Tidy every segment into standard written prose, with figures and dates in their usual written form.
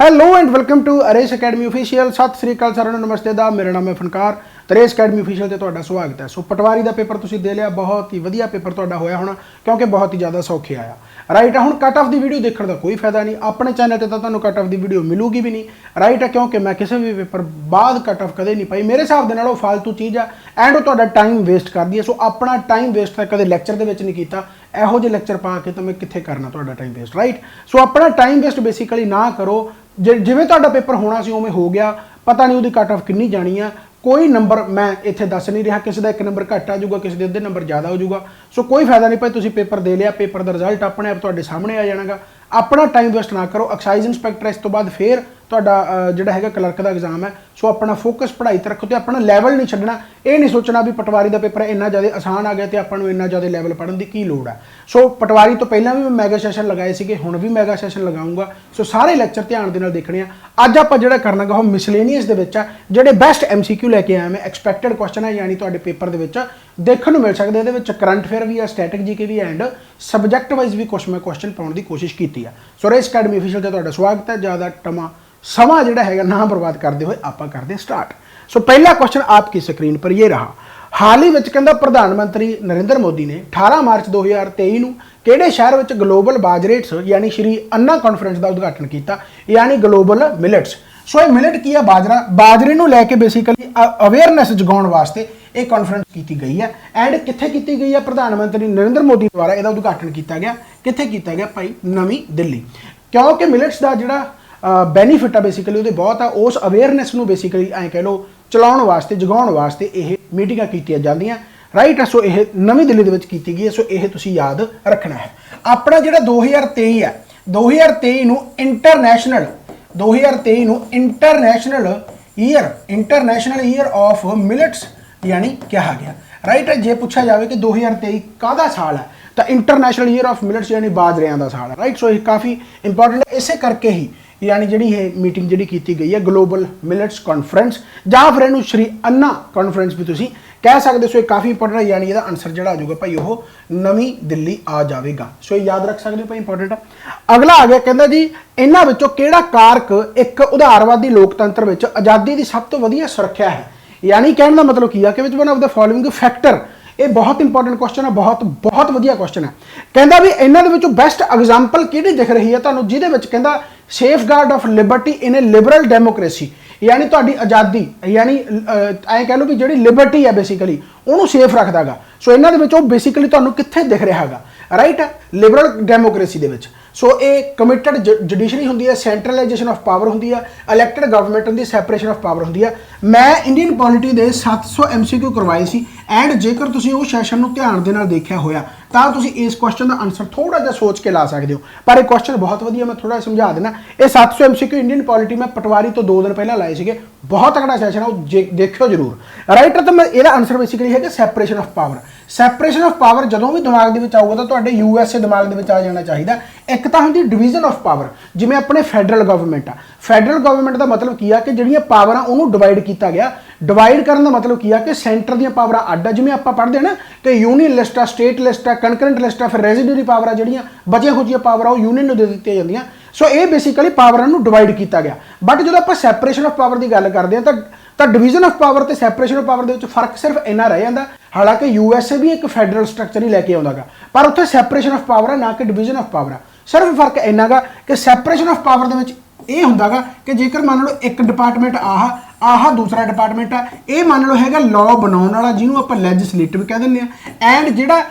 Hello and welcome to अरेस academy official. सत श्री अकाल साਰਿਆਂ ਨੂੰ नमस्ते दा मेरा नाम है फनकार। अरेस अकेडमी ऑफिशियल ਤੇ ਤੁਹਾਡਾ ਸਵਾਗਤ ਹੈ। सो पटवारी ਦਾ पेपर ਤੁਸੀਂ ਦੇ ਲਿਆ, बहुत ही ਵਧੀਆ पेपर ਤੁਹਾਡਾ ਹੋਇਆ ਹੋਣਾ क्योंकि बहुत ही ज़्यादा सौखे आया राइट है। ਹੁਣ कट ऑफ की वीडियो देखने का कोई फायदा नहीं, अपने चैनल पर तो ਤੁਹਾਨੂੰ कट ऑफ की वीडियो मिलूगी भी नहीं राइट है, क्योंकि मैं किसी भी पेपर बाद कट ऑफ कदे नहीं पाई। मेरे हिसाब के नाल फालतू चीज़ है एंड वो ਤੁਹਾਡਾ टाइम वेस्ट कर दी है। सो अपना टाइम वेस्ट तो कदे लैक्चर के नहीं किया, ਇਹੋ ਜਿਹੇ ਲੈਕਚਰ ਪਾ ਕੇ ਤਾਂ ਮੈਂ ਕਿੱਥੇ ਕਰਨਾ ਤੁਹਾਡਾ ਟਾਈਮ ਵੇਸਟ ਰਾਈਟ। ਸੋ ਆਪਣਾ ਟਾਈਮ ਵੇਸਟ ਬੇਸਿਕਲੀ ਨਾ ਕਰੋ। ਜਿਵੇਂ ਤੁਹਾਡਾ ਪੇਪਰ ਹੋਣਾ ਸੀ ਉਵੇਂ ਹੋ ਗਿਆ, ਪਤਾ ਨਹੀਂ ਉਹਦੀ ਕੱਟ ਆਫ ਕਿੰਨੀ ਜਾਣੀ ਆ, ਕੋਈ ਨੰਬਰ ਮੈਂ ਇੱਥੇ ਦੱਸ ਨਹੀਂ ਰਿਹਾ, ਕਿਸੇ ਦਾ ਇੱਕ ਨੰਬਰ ਘੱਟ ਆ ਜਾਊਗਾ, ਕਿਸੇ ਦੇ ਅੱਧੇ ਨੰਬਰ ਜ਼ਿਆਦਾ ਹੋ ਜਾਊਗਾ। ਸੋ ਕੋਈ ਫਾਇਦਾ ਨਹੀਂ ਭਾਈ, ਤੁਸੀਂ ਪੇਪਰ ਦੇ ਲਿਆ, ਪੇਪਰ ਦਾ ਰਿਜ਼ਲਟ ਆਪਣੇ ਆਪ ਤੁਹਾਡੇ ਸਾਹਮਣੇ ਆ ਜਾਣਾਗਾ। अपना टाइम वेस्ट ना करो। एक्साइज इंस्पैक्टर इस तो बाद फिर ਤੁਹਾਡਾ ਜਿਹੜਾ ਹੈਗਾ ਕਲਰਕ ਦਾ ਐਗਜ਼ਾਮ ਹੈ। ਸੋ ਆਪਣਾ ਫੋਕਸ ਪੜ੍ਹਾਈ ਤੇ ਰੱਖੋ ਤੇ ਆਪਣਾ ਲੈਵਲ ਨਹੀਂ ਛੱਡਣਾ। ਇਹ ਨਹੀਂ ਸੋਚਣਾ ਵੀ ਪਟਵਾਰੀ ਦਾ ਪੇਪਰ ਇੰਨਾ ਜ਼ਿਆਦਾ ਆਸਾਨ ਆ ਗਿਆ ਤੇ ਆਪਾਂ ਨੂੰ ਇੰਨਾ ਜ਼ਿਆਦਾ ਲੈਵਲ ਪੜ੍ਹਨ ਦੀ ਕੀ ਲੋੜ ਹੈ। ਸੋ ਪਟਵਾਰੀ ਤੋਂ ਪਹਿਲਾਂ ਵੀ ਮੈਂ ਮੈਗਾ ਸੈਸ਼ਨ ਲਗਾਏ ਸੀਗੇ, ਹੁਣ ਵੀ ਮੈਗਾ ਸੈਸ਼ਨ ਲਗਾਉਂਗਾ। ਸੋ ਸਾਰੇ ਲੈਕਚਰ ਧਿਆਨ ਦੇ ਨਾਲ ਦੇਖਣੇ ਆ। ਅੱਜ ਆਪਾਂ ਜਿਹੜਾ ਕਰਨਾਗਾ ਉਹ ਮਿਸਲੇਨੀਅਸ ਦੇ ਵਿੱਚ ਆ, ਜਿਹੜੇ ਬੈਸਟ MCQ ਲੈ ਕੇ ਆਇਆ ਮੈਂ। ਐਕਸਪੈਕਟਡ ਕੁਐਸਚਨ ਹੈ, ਯਾਨੀ ਤੁਹਾਡੇ ਪੇਪਰ ਦੇ ਵਿੱਚ ਦੇਖਣ ਨੂੰ ਮਿਲ ਸਕਦੇ। ਇਹਦੇ ਵਿੱਚ ਕਰੰਟ ਅਫੇਅਰ ਵੀ ਆ, ਸਟੈਟਿਕ ਜੀਕੇ ਵੀ ਐਂਡ ਸਬਜੈਕਟ ਵਾਈਜ਼ ਵੀ ਕੁਛ ਮੈਂ ਕੁਐਸਚਨ ਪਾਉਣ ਦੀ ਕੋਸ਼ਿਸ਼ ਕੀਤੀ ਆ। ਸੋ ਰੇਸ ਅਕੈਡਮੀ ਅਫੀਸ਼ੀਅਲ ਤੇ ਤੁਹਾਡਾ ਸਵਾਗਤ ਹੈ। ਜ਼ਿਆਦਾ समा ਜਿਹੜਾ ਹੈਗਾ ਨਾ ਬਰਬਾਦ ਕਰਦੇ ਹੋਏ ਆਪਾਂ ਕਰਦੇ ਸਟਾਰਟ। ਸੋ ਪਹਿਲਾ ਕੁਐਸਚਨ आपकी स्क्रीन पर ये रहा। ਹਾਲ ਹੀ ਵਿੱਚ ਕਹਿੰਦਾ ਪ੍ਰਧਾਨ ਮੰਤਰੀ ਨਰਿੰਦਰ ਮੋਦੀ ਨੇ 18 ਮਾਰਚ 2023 ਨੂੰ ਕਿਹੜੇ ਸ਼ਹਿਰ ਵਿੱਚ ਗਲੋਬਲ ਬਾਜਰੇਟਸ ਯਾਨੀ ਸ਼੍ਰੀ ਅੰਨਾ ਕਾਨਫਰੰਸ ਦਾ ਉਦਘਾਟਨ ਕੀਤਾ, ਯਾਨੀ ਗਲੋਬਲ ਮਿਲਟਸ। ਸੋ ਇਹ ਮਿਲਟ ਕੀ ਆ? ਬਾਜਰੇ ਨੂੰ ਲੈ ਕੇ ਬੇਸਿਕਲੀ ਅਵੇਅਰਨੈਸ ਜਗਾਉਣ ਵਾਸਤੇ ਇਹ ਕਾਨਫਰੰਸ ਕੀਤੀ ਗਈ ਹੈ। ਐਂਡ ਕਿੱਥੇ ਕੀਤੀ ਗਈ ਹੈ? ਪ੍ਰਧਾਨ ਮੰਤਰੀ ਨਰਿੰਦਰ ਮੋਦੀ ਦੁਆਰਾ ਇਹਦਾ ਉਦਘਾਟਨ ਕੀਤਾ ਗਿਆ। ਕਿੱਥੇ ਕੀਤਾ ਗਿਆ ਭਾਈ? ਨਵੀਂ ਦਿੱਲੀ। ਕਿਉਂਕਿ ਮਿਲਟਸ ਦਾ ਜਿਹੜਾ ਬੈਨੀਫਿਟ ਆ ਬੇਸਿਕਲੀ ਉਹਦੇ ਬਹੁਤ ਆ। ਉਸ ਅਵੇਅਰਨੈਸ ਨੂੰ ਬੇਸਿਕਲੀ ਐਂ ਕਹਿ ਲਓ ਚਲਾਉਣ ਵਾਸਤੇ, ਜਗਾਉਣ ਵਾਸਤੇ ਇਹ ਮੀਟਿੰਗਾਂ ਕੀਤੀਆਂ ਜਾਂਦੀਆਂ ਰਾਈਟ ਆ। ਸੋ ਇਹ ਨਵੀਂ ਦਿੱਲੀ ਦੇ ਵਿੱਚ ਕੀਤੀ ਗਈ ਹੈ। ਸੋ ਇਹ ਤੁਸੀਂ ਯਾਦ ਰੱਖਣਾ ਹੈ। ਆਪਣਾ ਜਿਹੜਾ 2023 ਹੈ, 2023 ਨੂੰ ਇੰਟਰਨੈਸ਼ਨਲ ਈਅਰ ਆਫ ਮਿਲਟਸ ਯਾਨੀ ਕਿਹਾ ਗਿਆ ਰਾਈਟ ਹੈ। ਜੇ ਪੁੱਛਿਆ ਜਾਵੇ ਕਿ 2023 ਕਾਹਦਾ ਸਾਲ ਹੈ ਤਾਂ ਇੰਟਰਨੈਸ਼ਨਲ ਈਅਰ ਆਫ ਮਿਲਟਸ ਯਾਨੀ ਬਾਜਰਿਆਂ ਦਾ ਸਾਲ ਹੈ ਰਾਈਟ। ਸੋ ਇਹ ਕਾਫੀ ਇੰਪੋਰਟੈਂਟ ਹੈ। ਇਸੇ ਕਰਕੇ ਹੀ यानी जी मीटिंग जी की गई है ग्लोबल मिलट्स कॉन्फ्रेंस, ਜਾਂ फिर ਇਹਨੂੰ श्री अन्ना कॉन्फ्रेंस भी तुम कह सकते। सो ये काफ़ी इंपॉर्टेंट है, यानी ਇਹਦਾ आंसर जोड़ा आ जाऊगा भाई वो नवी दिल्ली आ जाएगा। सो ये याद रख सकते हो भाई, इंपॉर्टेंट है। अगला आ गया कहता जी इन्हां विचों किहड़ा कारक एक उदारवादी लोकतंत्र विच आज़ादी की सब तो वधिया सुरक्षा है, यानी कहने का मतलब की है कि one of the following factor. ये बहुत इंपॉर्टेंट क्वेश्चन है, बहुत वधिया क्वेश्चन है। कहता भी इन्हां दे विचों बेस्ट एग्जाम्पल किहड़ी दिख रही है तुहानूं, जिहदे विच कहता safe guard of liberty in A liberal democracy, यानी तुहाडी आज़ादी यानी ऐ कह लो भी जिहड़ी लिबर्टी है बेसिकली उहनूं सेफ रखदा गा। सो इन्हां दे विचों बेसिकली तुहानूं कित्थे दिख रहा है राइट है? लिबरल डेमोक्रेसी दे विच। सो ये कमिटेड जुडिशरी होंदी है, सेंट्रलाइजेशन ऑफ पावर होंदी है, इलैक्टेड गवर्नमेंट होंदी है, सैपरेशन ऑफ पावर होंदी है। मैं इंडियन पॉलिटी दे 700 MCQ करवाए सी एंड जेकर तुसीं उस सैशन नूं ध्यान दे नाल देखिया होया ਤਾਂ ਤੁਸੀਂ ਇਸ ਕੁਐਸਚਨ ਦਾ ਆਨਸਰ ਥੋੜਾ ਜਿਹਾ ਸੋਚ ਕੇ ਲਾ ਸਕਦੇ ਹੋ। ਪਰ ਇਹ ਕੁਐਸਚਨ ਬਹੁਤ ਵਧੀਆ, ਮੈਂ ਥੋੜਾ ਸਮਝਾ ਦੇਣਾ। ਇਹ 700 MCQ ਇੰਡੀਅਨ ਪੋਲਿਟੀ ਮੈਂ ਪਟਵਾਰੀ ਤੋਂ 2 ਦਿਨ ਪਹਿਲਾਂ ਲਾਏ ਸੀਗੇ, ਬਹੁਤ ਤਕੜਾ ਸੈਸ਼ਨ ਆ, ਉਹ ਦੇਖਿਓ ਜ਼ਰੂਰ ਰਾਈਟ। ਤਾਂ ਮੈਂ ਇਹਦਾ ਆਨਸਰ ਬੇਸਿਕਲੀ ਹੈਗਾ separation of power. Separation of power ਜਦੋਂ ਵੀ ਦਿਮਾਗ ਦੇ ਵਿੱਚ ਆਊਗਾ ਤਾਂ ਤੁਹਾਡੇ USA ਦਿਮਾਗ ਦੇ ਵਿੱਚ ਆ ਜਾਣਾ ਚਾਹੀਦਾ। ਇੱਕ ਤਾਂ ਹੁੰਦੀ ਡਿਵੀਜ਼ਨ ਆਫ ਪਾਵਰ, ਜਿਵੇਂ ਆਪਣੇ ਫੈਡਰਲ ਗਵਰਨਮੈਂਟ ਆ। ਫੈਡਰਲ ਗਵਰਨਮੈਂਟ ਦਾ ਮਤਲਬ ਕੀ ਆ ਕਿ ਜਿਹੜੀਆਂ ਪਾਵਰਾਂ ਉਹਨੂੰ ਡਿਵਾਈਡ ਕੀਤਾ ਗਿਆ। ਡਿਵਾਈਡ ਕਰਨ ਦਾ ਮਤਲਬ ਕੀ ਆ ਕਿ ਸੈਂਟਰ ਦੀਆਂ ਪਾਵਰਾਂ ਅੱਡ ਆ, ਜਿਵੇਂ ਆਪਾਂ ਪੜ੍ਹਦੇ ਆ ਨਾ ਕਿ ਯੂਨੀਅਨ ਲਿਸਟ ਆ, ਸਟੇਟ ਲਿਸਟ ਆ, ਕਨਕਰੈਂਟ ਲਿਸਟ ਆ, ਫਿਰ ਰੈਜ਼ੀਡਿਊਰੀ ਪਾਵਰ ਆ, ਜਿਹੜੀਆਂ ਬਚੀਆਂ ਖੁਚੀਆਂ ਪਾਵਰ ਆ ਉਹ ਯੂਨੀਅਨ ਨੂੰ ਦੇ ਦਿੱਤੀਆਂ ਜਾਂਦੀਆਂ। ਸੋ ਇਹ ਬੇਸਿਕਲੀ ਪਾਵਰਾਂ ਨੂੰ ਡਿਵਾਈਡ ਕੀਤਾ ਗਿਆ। ਬਟ ਜਦੋਂ ਆਪਾਂ ਸੈਪਰੇਸ਼ਨ ਆਫ ਪਾਵਰ ਦੀ ਗੱਲ ਕਰਦੇ ਹਾਂ ਤਾਂ ਡਿਵੀਜ਼ਨ ਆਫ ਪਾਵਰ ਤੇ ਸੈਪਰੇਸ਼ਨ ਆਫ ਪਾਵਰ ਦੇ ਵਿੱਚ ਫਰਕ ਸਿਰਫ ਇੰਨਾ ਰਹਿ ਜਾਂਦਾ। ਹਾਲਾਂਕਿ USA ਵੀ ਇੱਕ ਫੈਡਰਲ ਸਟਰਕਚਰ ਹੀ ਲੈ ਕੇ ਆਉਂਦਾ ਗਾ, ਪਰ ਉੱਥੇ ਸੈਪਰੇਸ਼ਨ ਆਫ ਪਾਵਰ ਹੈ ਨਾ ਕਿ ਡਿਵੀਜ਼ਨ ਆਫ ਪਾਵਰ ਆ। ਸਿਰਫ ਫਰਕ ਇੰਨਾ ਗਾ ਕਿ ਸੈਪਰੇਸ਼ਨ ਆਫ ਪਾਵਰ ਦੇ ਵਿੱਚ ਇਹ ਹੁੰਦਾ ਗਾ ਕਿ ਜੇਕਰ ਮੰਨ ਲਓ ਇੱਕ ਡਿਪਾਰਟਮੈਂਟ ਆਹ ਦੂਸਰਾ ਡਿਪਾਰਟਮੈਂਟ ਆ, ਇਹ ਮੰਨ ਲਓ ਹੈਗਾ ਲਾਅ ਬਣਾਉਣ ਵਾਲਾ, ਜਿਹਨੂੰ ਆਪਾਂ ਲੈਜਿਸਲੇਟਿਵ ਕਹਿ ਦਿੰਦੇ ਆ, ਐਂਡ ਜਿਹੜਾ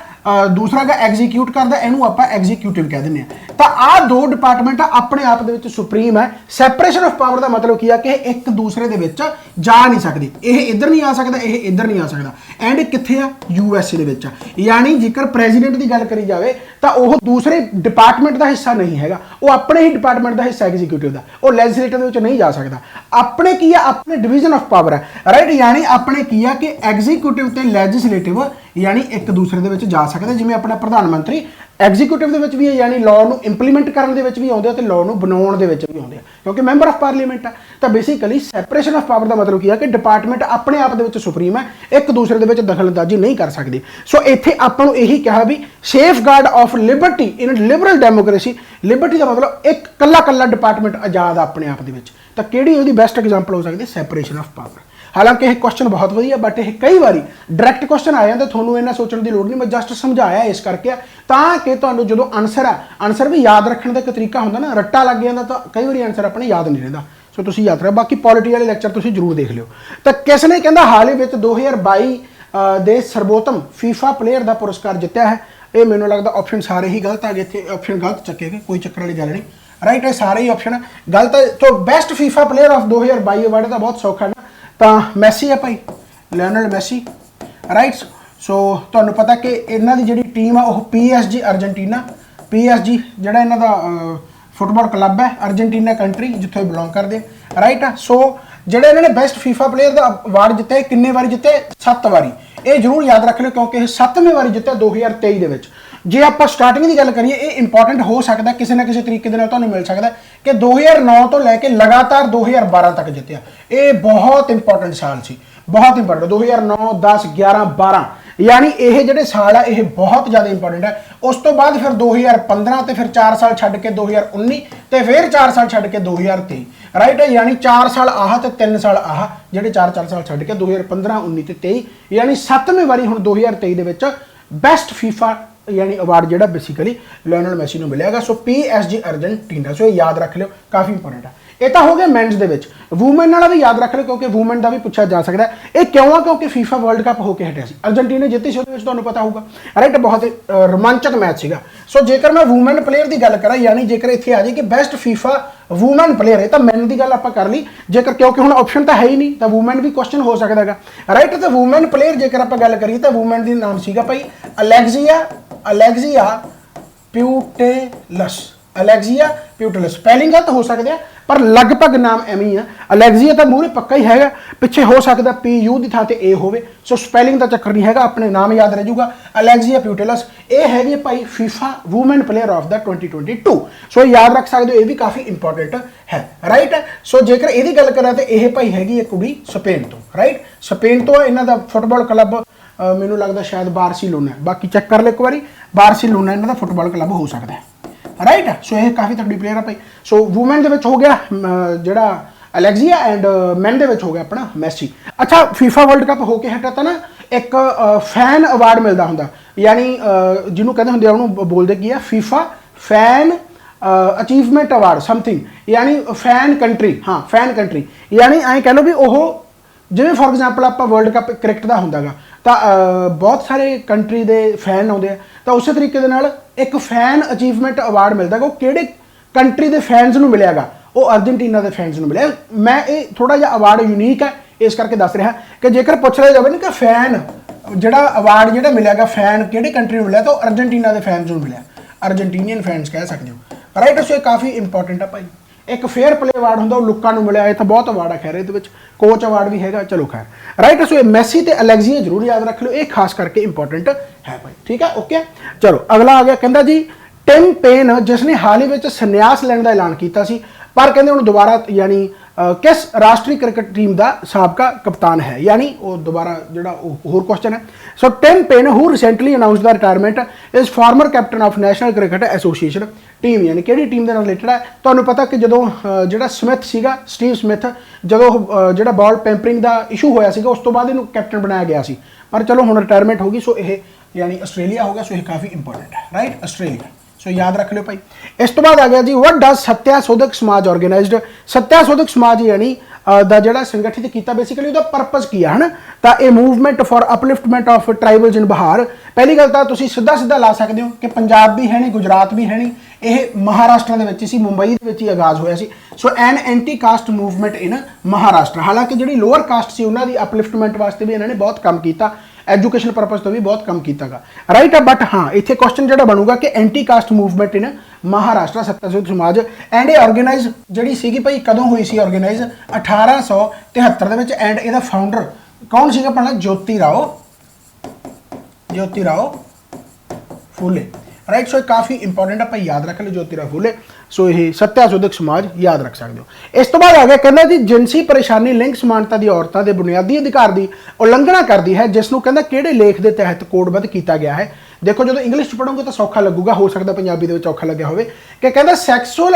दूसरा का एग्जीक्यूट करता इनू आप एग्जीक्यूटिव कह दें। तो आ दो डिपार्टमेंट अपने आप दे विच सुप्रीम है। सैपरेशन ऑफ पावर का मतलब की है कि एक दूसरे दे विच जा नहीं सकती, ये इधर नहीं आ सकता, ये इधर नहीं आ सकता। एंड कित्थे आ? USA दे विच। यानी जेकर प्रेजिडेंट की गल करी जाए तो वह दूसरे डिपार्टमेंट का हिस्सा नहीं है, वो अपने ही डिपार्टमेंट का हिस्सा एग्जीक्यूटिव का, वो लैजिस्लेटिव दे विच नहीं जा सकता। अपने की है, अपने डिवीजन ऑफ पावर है राइट। यानी अपने की है कि एग्जीक्यूटिव ते लैजिस्लेटिव यानी एक दूसरे ਦੇ ਵਿੱਚ ਜਾ ਸਕਦੇ ਜਿਵੇਂ ਆਪਣਾ ਪ੍ਰਧਾਨ ਮੰਤਰੀ ਐਗਜ਼ੀਕਿਊਟਿਵ ਦੇ ਵਿੱਚ ਵੀ ਹੈ ਯਾਨੀ ਲਾਅ ਨੂੰ ਇੰਪਲੀਮੈਂਟ ਕਰਨ ਦੇ ਵਿੱਚ ਵੀ ਆਉਂਦੇ ਆ ਤੇ ਲਾਅ ਨੂੰ ਬਣਾਉਣ ਦੇ ਵਿੱਚ ਵੀ ਆਉਂਦੇ ਆ ਕਿਉਂਕਿ ਮੈਂਬਰ ਆਫ ਪਾਰਲੀਮੈਂਟ ਆ ਤਾਂ ਬੇਸਿਕਲੀ ਸੈਪਰੇਸ਼ਨ ਆਫ ਪਾਵਰ ਦਾ ਮਤਲਬ ਕੀ ਹੈ ਕਿ ਡਿਪਾਰਟਮੈਂਟ ਆਪਣੇ ਆਪ ਦੇ ਵਿੱਚ ਸੁਪਰੀਮ ਹੈ ਇੱਕ ਦੂਸਰੇ ਦੇ ਵਿੱਚ ਦਖਲਅੰਦਾਜ਼ੀ ਨਹੀਂ ਕਰ ਸਕਦੀ ਸੋ ਇੱਥੇ ਆਪਾਂ ਨੂੰ ਇਹੀ ਕਿਹਾ ਵੀ safeguard of liberty in liberal democracy liberty ਦਾ ਮਤਲਬ ਇੱਕ ਕੱਲਾ ਡਿਪਾਰਟਮੈਂਟ ਆਜ਼ਾਦ ਆ ਆਪਣੇ ਆਪ ਦੇ ਵਿੱਚ ਤਾਂ ਕਿਹੜੀ ਉਹਦੀ ਬੈਸਟ ਐਗਜ਼ਾਮਪਲ ਹੋ ਸਕਦੀ ਸੈਪਰੇਸ਼ਨ ਆਫ ਪਾਵਰ ਹਾਲਾਂਕਿ ਇਹ ਕੁਐਸਚਨ ਬਹੁਤ ਵਧੀਆ ਬਟ ਇਹ ਕਈ ਵਾਰੀ ਡਾਇਰੈਕਟ ਕੁਐਸਚਨ ਆ ਜਾਂਦਾ ਤੁਹਾਨੂੰ ਇਹਨਾਂ ਸੋਚਣ ਦੀ ਲੋੜ ਨਹੀਂ ਮੈਂ ਜਸਟ ਸਮਝਾਇਆ ਇਸ ਕਰਕੇ ਤਾਂ ਕਿ ਤੁਹਾਨੂੰ ਜਦੋਂ ਆਨਸਰ ਵੀ ਯਾਦ ਰੱਖਣ ਦਾ ਇੱਕ ਤਰੀਕਾ ਹੁੰਦਾ ਨਾ ਰੱਟਾ ਲੱਗ ਜਾਂਦਾ ਤਾਂ ਕਈ ਵਾਰੀ ਆਨਸਰ ਆਪਣੇ ਯਾਦ ਨਹੀਂ ਰਹਿੰਦਾ ਸੋ ਤੁਸੀਂ ਯਾਦ ਰੱਖੋ ਬਾਕੀ ਪੋਲਿਟੀ ਵਾਲੇ ਲੈਕਚਰ ਤੁਸੀਂ ਜ਼ਰੂਰ ਦੇਖ ਲਿਓ ਤਾਂ ਕਿਸ ਨੇ ਕਹਿੰਦਾ ਹਾਲ ਹੀ ਵਿੱਚ 2022 ਦੇ ਸਰਬੋਤਮ ਫੀਫਾ ਪਲੇਅਰ ਦਾ ਪੁਰਸਕਾਰ ਜਿੱਤਿਆ ਹੈ ਇਹ ਮੈਨੂੰ ਲੱਗਦਾ ਆਪਸ਼ਨ ਸਾਰੇ ਹੀ ਗਲਤ ਆ ਗਏ ਇੱਥੇ ਆਪਸ਼ਨ ਗਲਤ ਚੱਕੇ ਗਏ ਕੋਈ ਚੱਕਰ ਵਾਲੀ ਗੱਲ ਨਹੀਂ ਰਾਈਟ ਇਹ ਸਾਰੇ ਹੀ ਆਪਸ਼ਨ ਗਲਤ ਤੋਂ best FIFA player of 2022 award ਤਾਂ ਬਹੁਤ ਸੌਖਾ ਨਾ ਤਾਂ ਮੈਸੀ ਹੈ ਭਾਈ ਲਿਓਨਲ ਮੈਸੀ ਰਾਈਟ ਸੋ ਤੁਹਾਨੂੰ ਪਤਾ ਕਿ ਇਹਨਾਂ ਦੀ ਜਿਹੜੀ ਟੀਮ ਆ ਉਹ PSG ਅਰਜਨਟੀਨਾ PSG ਜਿਹੜਾ ਇਹਨਾਂ ਦਾ ਫੁੱਟਬਾਲ ਕਲੱਬ ਹੈ ਅਰਜਨਟੀਨਾ ਕੰਟਰੀ ਜਿੱਥੋਂ ਇਹ ਬਿਲੋਂਗ ਕਰਦੇ ਰਾਈਟ ਸੋ ਜਿਹੜੇ ਇਹਨਾਂ ਨੇ ਬੈਸਟ ਫੀਫਾ ਪਲੇਅਰ ਦਾ ਅਵਾਰਡ ਜਿੱਤਿਆ ਕਿੰਨੇ ਵਾਰੀ ਜਿੱਤੇ 7 ਵਾਰੀ ਇਹ ਜ਼ਰੂਰ ਯਾਦ ਰੱਖ ਲਿਓ ਕਿਉਂਕਿ ਇਹ 7ਵੇਂ ਵਾਰੀ ਜਿੱਤਿਆ 2023 ਦੇ ਵਿੱਚ ਜੇ ਆਪਾਂ ਸਟਾਰਟਿੰਗ ਦੀ ਗੱਲ ਕਰੀਏ ਇਹ ਇੰਪੋਰਟੈਂਟ ਹੋ ਸਕਦਾ ਕਿਸੇ ਨਾ ਕਿਸੇ ਤਰੀਕੇ ਦੇ ਨਾਲ ਤੁਹਾਨੂੰ ਮਿਲ ਸਕਦਾ ਕਿ 2009 ਤੋਂ ਲੈ ਕੇ ਲਗਾਤਾਰ 2012 ਤੱਕ ਜਿੱਤਿਆ ਇਹ ਬਹੁਤ ਇੰਪੋਰਟੈਂਟ ਸਾਲ ਸੀ ਬਹੁਤ ਇੰਪੋਰਟੈਂਟ 2009 10 11 12 यानी ये ਜਿਹੜੇ ਸਾਲ ਆ ਇਹ ਬਹੁਤ ਜ਼ਿਆਦਾ ਇੰਪੋਰਟੈਂਟ ਹੈ ਉਸ ਤੋਂ ਬਾਅਦ ਫਿਰ 2015 ਤੇ ਫਿਰ 4 ਸਾਲ ਛੱਡ ਕੇ 2019 ਤੇ ਫਿਰ 4 ਸਾਲ ਛੱਡ ਕੇ 2023 ਰਾਈਟ यानी 4 ਸਾਲ ਆਹ ਤੇ 3 ਸਾਲ ਆਹ ਜਿਹੜੇ 4 ਸਾਲ ਛੱਡ ਕੇ 2015 19 ਤੇ 23 यानी 7ਵੀਂ ਵਾਰੀ ਹੁਣ 2023 ਦੇ ਵਿੱਚ ਬੈਸਟ ਫੀਫਾ यानी अवार्ड ਜਿਹੜਾ बेसिकली लियोनल मैसी ਨੂੰ ਮਿਲਿਆਗਾ ਸੋ PSG अर्जेंटीना ਸੋ ਇਹ ਯਾਦ ਰੱਖ ਲਿਓ ਕਾਫੀ ਇੰਪੋਰਟੈਂਟ ਹੈ ਇਹ ਤਾਂ ਹੋ ਗਿਆ ਮੈਨਸ ਦੇ ਵਿੱਚ ਵੂਮਨ ਵਾਲਾ ਵੀ ਯਾਦ ਰੱਖ ਲਿਓ ਕਿਉਂਕਿ ਵੂਮਨ ਦਾ ਵੀ ਪੁੱਛਿਆ ਜਾ ਸਕਦਾ ਇਹ ਕਿਉਂ ਆ ਕਿਉਂਕਿ ਫੀਫਾ ਵਰਲਡ ਕੱਪ ਹੋ ਕੇ ਹਟਿਆ ਸੀ ਅਰਜਨਟੀਨਾ ਜਿੱਤੀ ਸੀ ਉਹਦੇ ਵਿੱਚ ਤੁਹਾਨੂੰ ਪਤਾ ਹੋਊਗਾ ਰਾਈਟ ਬਹੁਤ ਰੋਮਾਂਚਕ ਮੈਚ ਸੀਗਾ ਸੋ ਜੇਕਰ ਮੈਂ ਵੂਮਨ ਪਲੇਅਰ ਦੀ ਗੱਲ ਕਰਾਂ ਯਾਨੀ ਜੇਕਰ ਇੱਥੇ ਆ ਜਾਏ ਕਿ ਬੈਸਟ ਫੀਫਾ ਵੂਮਨ ਪਲੇਅਰ ਹੈ ਤਾਂ ਮੈਨ ਦੀ ਗੱਲ ਆਪਾਂ ਕਰ ਲਈ ਜੇਕਰ ਕਿਉਂਕਿ ਹੁਣ ਆਪਸ਼ਨ ਤਾਂ ਹੈ ਹੀ ਨਹੀਂ ਤਾਂ ਵੂਮਨ ਵੀ ਕੁਐਸਚਨ ਹੋ ਸਕਦਾ ਹੈਗਾ ਰਾਈਟ ਤਾਂ ਵੂਮਨ ਪਲੇਅਰ ਜੇਕਰ ਆਪਾਂ ਗੱਲ ਕਰੀਏ ਤਾਂ ਵੂਮਨ ਦੀ ਨਾਮ ਸੀਗਾ ਭਾਈ ਅਲੈਗਜ਼ੀਆ ਪਿਊਟੇਲਸ ਸਪੈਲਿੰਗ ਗਲਤ ਹੋ ਸਕਦਾ ਪਰ ਲਗਭਗ ਨਾਮ ਐਵੇਂ ਹੀ ਆ ਅਲੈਗਜ਼ੀਆ ਤਾਂ ਮੂਹਰੇ ਪੱਕਾ ਹੀ ਹੈਗਾ ਪਿੱਛੇ ਹੋ ਸਕਦਾ PU ਦੀ ਥਾਂ ਤੇ A ਹੋਵੇ ਸੋ ਸਪੈਲਿੰਗ ਦਾ ਚੱਕਰ ਨਹੀਂ ਹੈਗਾ ਆਪਣੇ ਨਾਮ ਯਾਦ ਰਹਿ ਜਾਊਗਾ ਅਲੈਗਜ਼ੀਆ ਪਿਊਟੇਲਸ ਇਹ ਹੈਗੀ ਭਾਈ ਫੀਫਾ ਵੂਮਨ ਪਲੇਅਰ ਆਫ ਦਾ 2022 ਸੋ ਯਾਦ ਰੱਖ ਸਕਦੇ ਹੋ ਇਹ ਵੀ ਕਾਫੀ ਇੰਪੋਰਟੈਂਟ ਹੈ ਰਾਈਟ ਸੋ ਜੇਕਰ ਇਹਦੀ ਗੱਲ ਕਰਾਂ ਤੇ ਇਹ ਭਾਈ ਹੈਗੀ ਹੈ ਕੁੜੀ ਸਪੇਨ ਤੋਂ ਰਾਈਟ ਸਪੇਨ ਤੋਂ ਇਹਨਾਂ ਦਾ ਫੁੱਟਬਾਲ ਕਲੱਬ ਮੈਨੂੰ ਲੱਗਦਾ ਸ਼ਾਇਦ ਬਾਰਸੀਲੋਨਾ ਬਾਕੀ ਚੈੱਕ ਕਰ ਲਿਓ ਇੱਕ ਵਾਰੀ ਬਾਰਸੀਲੋਨਾ ਇਹਨਾਂ ਦਾ ਫੁੱਟਬਾਲ ਕਲੱਬ ਹੋ ਸਕਦਾ ਹੈ ਰਾਈਟ ਸੋ ਇਹ ਕਾਫੀ ਤਕੜੀ ਪਲੇਅਰ ਆ ਭਾਈ ਸੋ ਵੂਮਨ ਦੇ ਵਿੱਚ ਹੋ ਗਿਆ ਜਿਹੜਾ ਅਲੈਗਜ਼ੀਆ ਐਂਡ ਮੈਨ ਦੇ ਵਿੱਚ ਹੋ ਗਿਆ ਆਪਣਾ ਮੈਸੀ ਅੱਛਾ ਫੀਫਾ ਵਰਲਡ ਕੱਪ ਹੋ ਕੇ ਹਟਿਆ ਤਾਂ ਨਾ ਇੱਕ ਫੈਨ ਅਵਾਰਡ ਮਿਲਦਾ ਹੁੰਦਾ ਯਾਨੀ ਜਿਹਨੂੰ ਕਹਿੰਦੇ ਹੁੰਦੇ ਆ ਉਹਨੂੰ ਬੋਲਦੇ ਕੀ ਆ FIFA fan achievement award something ਯਾਨੀ ਫੈਨ ਕੰਟਰੀ ਯਾਨੀ ਐਂ ਕਹਿ ਲਓ ਵੀ ਉਹ ਜਿਵੇਂ ਫੋਰ ਐਗਜ਼ਾਮਪਲ ਆਪਾਂ ਵਰਲਡ ਕੱਪ ਕ੍ਰਿਕਟ ਦਾ ਹੁੰਦਾਗਾ ਤਾਂ ਬਹੁਤ ਸਾਰੇ ਕੰਟਰੀ ਦੇ ਫੈਨ ਆਉਂਦੇ ਆ ਤਾਂ ਉਸੇ ਤਰੀਕੇ ਦੇ ਨਾਲ ਇੱਕ ਫੈਨ ਅਚੀਵਮੈਂਟ ਅਵਾਰਡ ਮਿਲਦਾ ਉਹ ਕਿਹੜੇ ਕੰਟਰੀ ਦੇ ਫੈਨਸ ਨੂੰ ਮਿਲਿਆਗਾ ਉਹ ਅਰਜਨਟੀਨਾ ਦੇ ਫੈਨਸ ਨੂੰ ਮਿਲਿਆ ਮੈਂ ਇਹ ਥੋੜਾ ਜਿਹਾ ਅਵਾਰਡ ਯੂਨੀਕ ਹੈ ਇਸ ਕਰਕੇ ਦੱਸ ਰਿਹਾ ਕਿ ਜੇਕਰ ਪੁੱਛ ਲਿਆ ਜਾਵੇ ਨਾ ਕਿ ਫੈਨ ਜਿਹੜਾ ਅਵਾਰਡ ਜਿਹੜਾ ਮਿਲਿਆਗਾ ਫੈਨ ਕਿਹੜੇ ਕੰਟਰੀ ਨੂੰ ਮਿਲਿਆ ਤਾਂ ਉਹ ਅਰਜਨਟੀਨਾ ਦੇ ਫੈਨਸ ਨੂੰ ਮਿਲਿਆ ਅਰਜਨਟੀਨੀਅਨ ਫੈਨਸ ਕਹਿ ਸਕਦੇ ਹੋ ਰਾਈਟ ਸੋ ਇਹ ਕਾਫੀ ਇੰਪੋਰਟੈਂਟ ਆ ਭਾਈ ਇੱਕ ਫੇਅਰ ਪਲੇ ਅਵਾਰਡ ਹੁੰਦਾ ਉਹ ਲੁੱਕਾਂ ਨੂੰ ਮਿਲਿਆ ਇਹ ਤਾਂ ਬਹੁਤ ਅਵਾਰਡ ਆ ਖੈਰ ਇਹਦੇ ਵਿੱਚ ਕੋਚ ਅਵਾਰਡ ਵੀ ਹੈਗਾ ਚਲੋ ਖੈਰ ਰਾਈਟ ਸੋ ਇਹ ਮੈਸੀ ਤੇ ਅਲੈਗਜ਼ੀਆ ਜ਼ਰੂਰ ਯਾਦ ਰੱਖ ਲਿਓ ਇਹ ਖਾਸ ਕਰਕੇ ਇੰਪੋਰਟੈਂਟ ਹੈ ਭਾਈ ਠੀਕ ਹੈ ਓਕੇ ਚਲੋ ਅਗਲਾ ਆ ਗਿਆ ਕਹਿੰਦਾ ਜੀ ਟਿਮ ਪੇਨ ਜਿਸ ਨੇ ਹਾਲ ਹੀ ਵਿੱਚ ਸੰਨਿਆਸ ਲੈਣ ਦਾ ਐਲਾਨ ਕੀਤਾ ਸੀ ਪਰ ਕਹਿੰਦੇ ਹੁਣ ਦੁਬਾਰਾ ਯਾਨੀ ਕਿਸ ਰਾਸ਼ਟਰੀ ਕ੍ਰਿਕਟ ਟੀਮ ਦਾ ਸਾਬਕਾ ਕਪਤਾਨ ਹੈ ਯਾਨੀ ਉਹ ਦੁਬਾਰਾ ਜਿਹੜਾ ਹੋਰ ਕੁਐਸਚਨ ਹੈ so Tim Paine who recently announced the retirement is former captain of national cricket association team ਯਾਨੀ ਕਿਹੜੀ ਟੀਮ ਦੇ ਨਾਲ ਰਿਲੇਟਡ ਹੈ ਤੁਹਾਨੂੰ ਪਤਾ ਕਿ ਜਦੋਂ ਜਿਹੜਾ ਸਮਿਥ ਸੀਗਾ ਸਟੀਵ ਸਮਿਥ ਜਦੋਂ ਜਿਹੜਾ ਬਾਲ ਪੈਂਪਰਿੰਗ ਦਾ ਇਸ਼ੂ ਹੋਇਆ ਸੀਗਾ ਉਸ ਤੋਂ ਬਾਅਦ ਇਹਨੂੰ ਕੈਪਟਨ ਬਣਾਇਆ ਗਿਆ ਸੀ ਪਰ ਚਲੋ ਹੁਣ ਰਿਟਾਇਰਮੈਂਟ ਹੋ ਗਈ ਸੋ ਇਹ ਯਾਨੀ ਆਸਟ੍ਰੇਲੀਆ ਹੋ ਗਿਆ ਸੋ ਇਹ ਕਾਫੀ ਇੰਪੋਰਟੈਂਟ ਹੈ ਰਾਈਟ ਆਸਟ੍ਰੇਲੀਆ ਸੋ याद रख लो भाई इस तो बाद आ गया जी व्हाट डज सत्याशोधक समाज ऑर्गेनाइज्ड सत्याशोधक समाज यानी ਦਾ ਜਿਹੜਾ ਸੰਗਠਿਤ ਕੀਤਾ ਬੇਸਿਕਲੀ ਉਹਦਾ ਪਰਪਸ ਕੀ ਹੈ ਹਨਾ ਤਾਂ ਇਹ movement for upliftment of tribals ਇਨ ਬਿਹਾਰ ਪਹਿਲੀ ਗੱਲ ਤਾਂ ਤੁਸੀਂ ਸਿੱਧਾ ਲਾ ਸਕਦੇ ਹੋ ਕਿ ਪੰਜਾਬ ਵੀ ਹੈ ਨਹੀਂ ਗੁਜਰਾਤ ਵੀ ਹੈ ਨਹੀਂ ਇਹ ਮਹਾਰਾਸ਼ਟਰ ਦੇ ਵਿੱਚ ਸੀ ਮੁੰਬਈ ਦੇ ਵਿੱਚ ਹੀ ਆਗਾਜ਼ ਹੋਇਆ ਸੀ ਸੋ ਐਨ ਐਂਟੀ ਕਾਸਟ ਮੂਵਮੈਂਟ ਇਨ ਮਹਾਰਾਸ਼ਟਰ ਹਾਲਾਂਕਿ ਜਿਹੜੀ ਲੋਅਰ ਕਾਸਟ ਸੀ ਉਹਨਾਂ ਦੀ ਅਪਲਿਫਟਮੈਂਟ ਵਾਸਤੇ ਵੀ ਇਹਨਾਂ ਨੇ ਬਹੁਤ ਕੰਮ ਕੀਤਾ एजुकेशन परपज तो भी बहुत कम किया राइट है बट हाँ इतने क्वेश्चन जो बनूगा कि anti caste movement in Maharashtra Satyashodhak Samaj and ये ऑर्गेनाइज जी सी भाई कदों हुई सी ऑर्गेनाइज 1873 एंड यदा फाउंडर कौन सी अपना ज्योति राव ज्योतिराव फूले, राइट। सो काफ़ी इंपॉर्टेंट आप याद रख लो ज्योतिराव फूले। सो ये सत्याशोधक समाज याद रख सकते हो। इस तो बाद आ गया कहना जी जिनसी परेशानी लिंग समानता की औरतों के बुनियादी अधिकार की उलंघना करती है, जिसनों कहना किहड़े लेख के तहत कोडबद्ध किया गया है। देखो जो इंग्लिश पढ़ोगे तो सौखा लगूगा, हो सकता पंजाबी दे विच औखा लग्या होवे कि कहना सैक्सुअल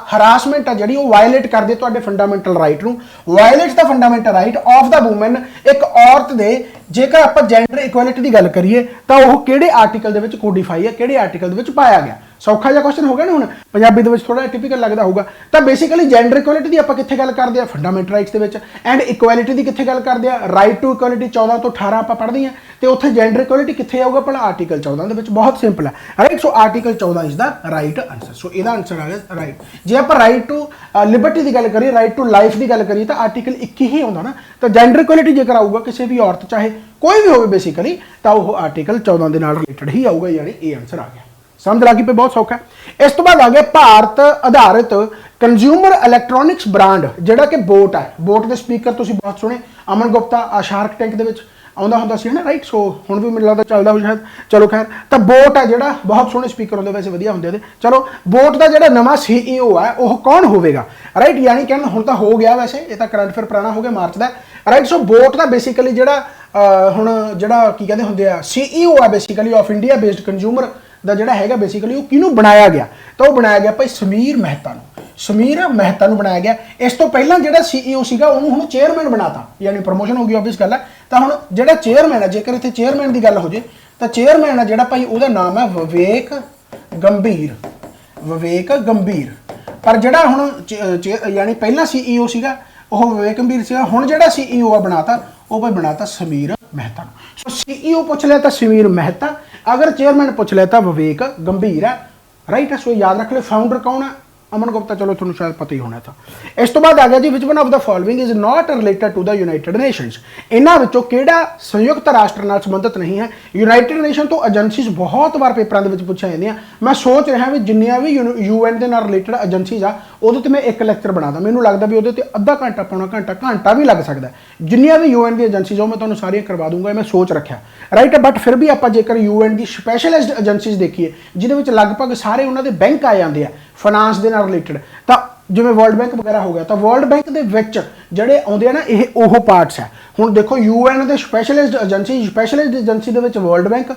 हरासमेंट है जिहड़ी वायलेट करदी है तुहाडे फंडामेंटल राइट नूं, violets the fundamental right of the woman. एक औरत दे जेकर आप जेंडर इक्वैलिटी की गल करिए तो वह किहड़े आर्टिकल दे विच कोडिफाई है, किहड़े आर्टिकल दे विच पाया गया। सौखा जिहा क्वेश्चन हो गया ना, हुण पंजाबी दे विच थोड़ा टिपिकल लगदा होगा। तो बेसिकली जेंडर इक्वैलिटी की आपां कित्थे गल करदे आ, फंडामेंटल राइट्स दे विच, एंड इक्वैलिटी की कित्थे गल करदे आ, राइट टू इक्वैलिटी 14 तो 18 आपां पढ़दे आ, ते उत्थे जेंडर इक्वैलिटी कित्थे आऊगा भला, आर्टिकल 14 दे विच। बहुत सिंपल है, right. So article 14 is the right answer. So इहदा आंसर आ गया राइट। जे आपां राइट टू लिबर्टी की गल करिए, राइट टू लाइफ की गल करिए तो आर्टिकल 21 ही आउंदा ना। तो जेंडर इक्वैलिटी जेकर आऊगा किसी भी औरत चाहे कोई भी हो बेसिकली तो वह आर्टिकल 14 के नाल रिलेटेड ही आऊगा, यानी ये आंसर आ गया। समझ लगी पे, बहुत सौखा। इस तो बाद आ गया भारत आधारित कंज्यूमर इलैक्ट्रॉनिक्स ब्रांड जिहड़ा कि बोट है। बोट के स्पीकर तुसीं बहुत सुने, अमन गुप्ता शार्क टैंक दे विच आउंदा हुंदा सी ना, राइट। सो हुण भी मैनूं लगदा चलदा हो शायद, चलो खैर। तो बोट है जिहड़ा बहुत सोहणे स्पीकर होंदे, वैसे वधिया होंदे। चलो बोट का जिहड़ा नवां CEO है वह कौन होवेगा, राइट। यानी कहना हुण तां हो गया, वैसे ये तां करंट अफेयर पुराना हो गया मार्च का, राइट। सो बोट का बेसिकली जिहड़ा हुण जिहड़ा की कहंदे हुंदे आ CEO है basically of India based consumer दा जिहड़ा हैगा बेसिकली वो किहनूं बनाया गया, तो वो बनाया गया भाई समीर मेहता नूं, समीर मेहता नूं बनाया गया। इस तो पहला जिहड़ा CEO सीगा उहनूं हुण चेयरमैन बनाता, यानी प्रमोशन हो गई, ऑब्वियस गल है। तो हुण जिहड़ा चेयरमैन है, जेकर इत्थे चेयरमैन की गल हो जाए तो चेयरमैन है जिहड़ा भाई उहदा नाम है विवेक गंभीर, विवेक गंभीर। पर जिहड़ा हुण यानी पहला CEO सीगा वह विवेक गंभीर सीगा, हुण जिहड़ा CEO आ बनाता वो भाई बनाता समीर मेहता। सो CEO पूछ लिया तो समीर मेहता, अगर चेयरमैन पूछ लिया तो विवेक गंभीर है, राइट है। सो याद रख लो। फाउंडर कौन है, अमन गुप्ता, चलो तुहानूं शायद पता ही होना था। इस तो बाद आ गया जी which one of the following is not related to the United Nations. इन्हां विचों किहड़ा संयुक्त राष्ट्र नाल संबंधित नहीं है। यूनाइटेड नेशन तो एजेंसीज बहुत बार पेपरां दे विच पुछिया जांदियां। मैं सोच रहा भी जिन्नियां भी UN दे नाल रिलेटेड एजेंसीज आ उहदे ते मैं एक लैक्चर बनादा, मैनूं लगदा भी उहदे ते अद्धा घंटा पौना घंटा भी लग सकदा। जिन्नियां भी UN दी एजेंसीज हो मैं तुहानूं सारियां करवा दूंगा, मैं सोच रखिया, राइट। बट फिर भी आपां जेकर UN दी स्पैशलिस्ट एजेंसीज देखिए जिहदे विच लगभग सारे उन्हां दे बैंक आ जांदे आ फाइनांस के रिलेटेड, तो जिवें वर्ल्ड बैंक वगैरह हो गया, तो वर्ल्ड बैंक के विच जिहड़े आउंदे आ ना ये ओह पार्ट्स है। हुण देखो UN के स्पैशलिस्ट एजेंसी दे विच वर्ल्ड बैंक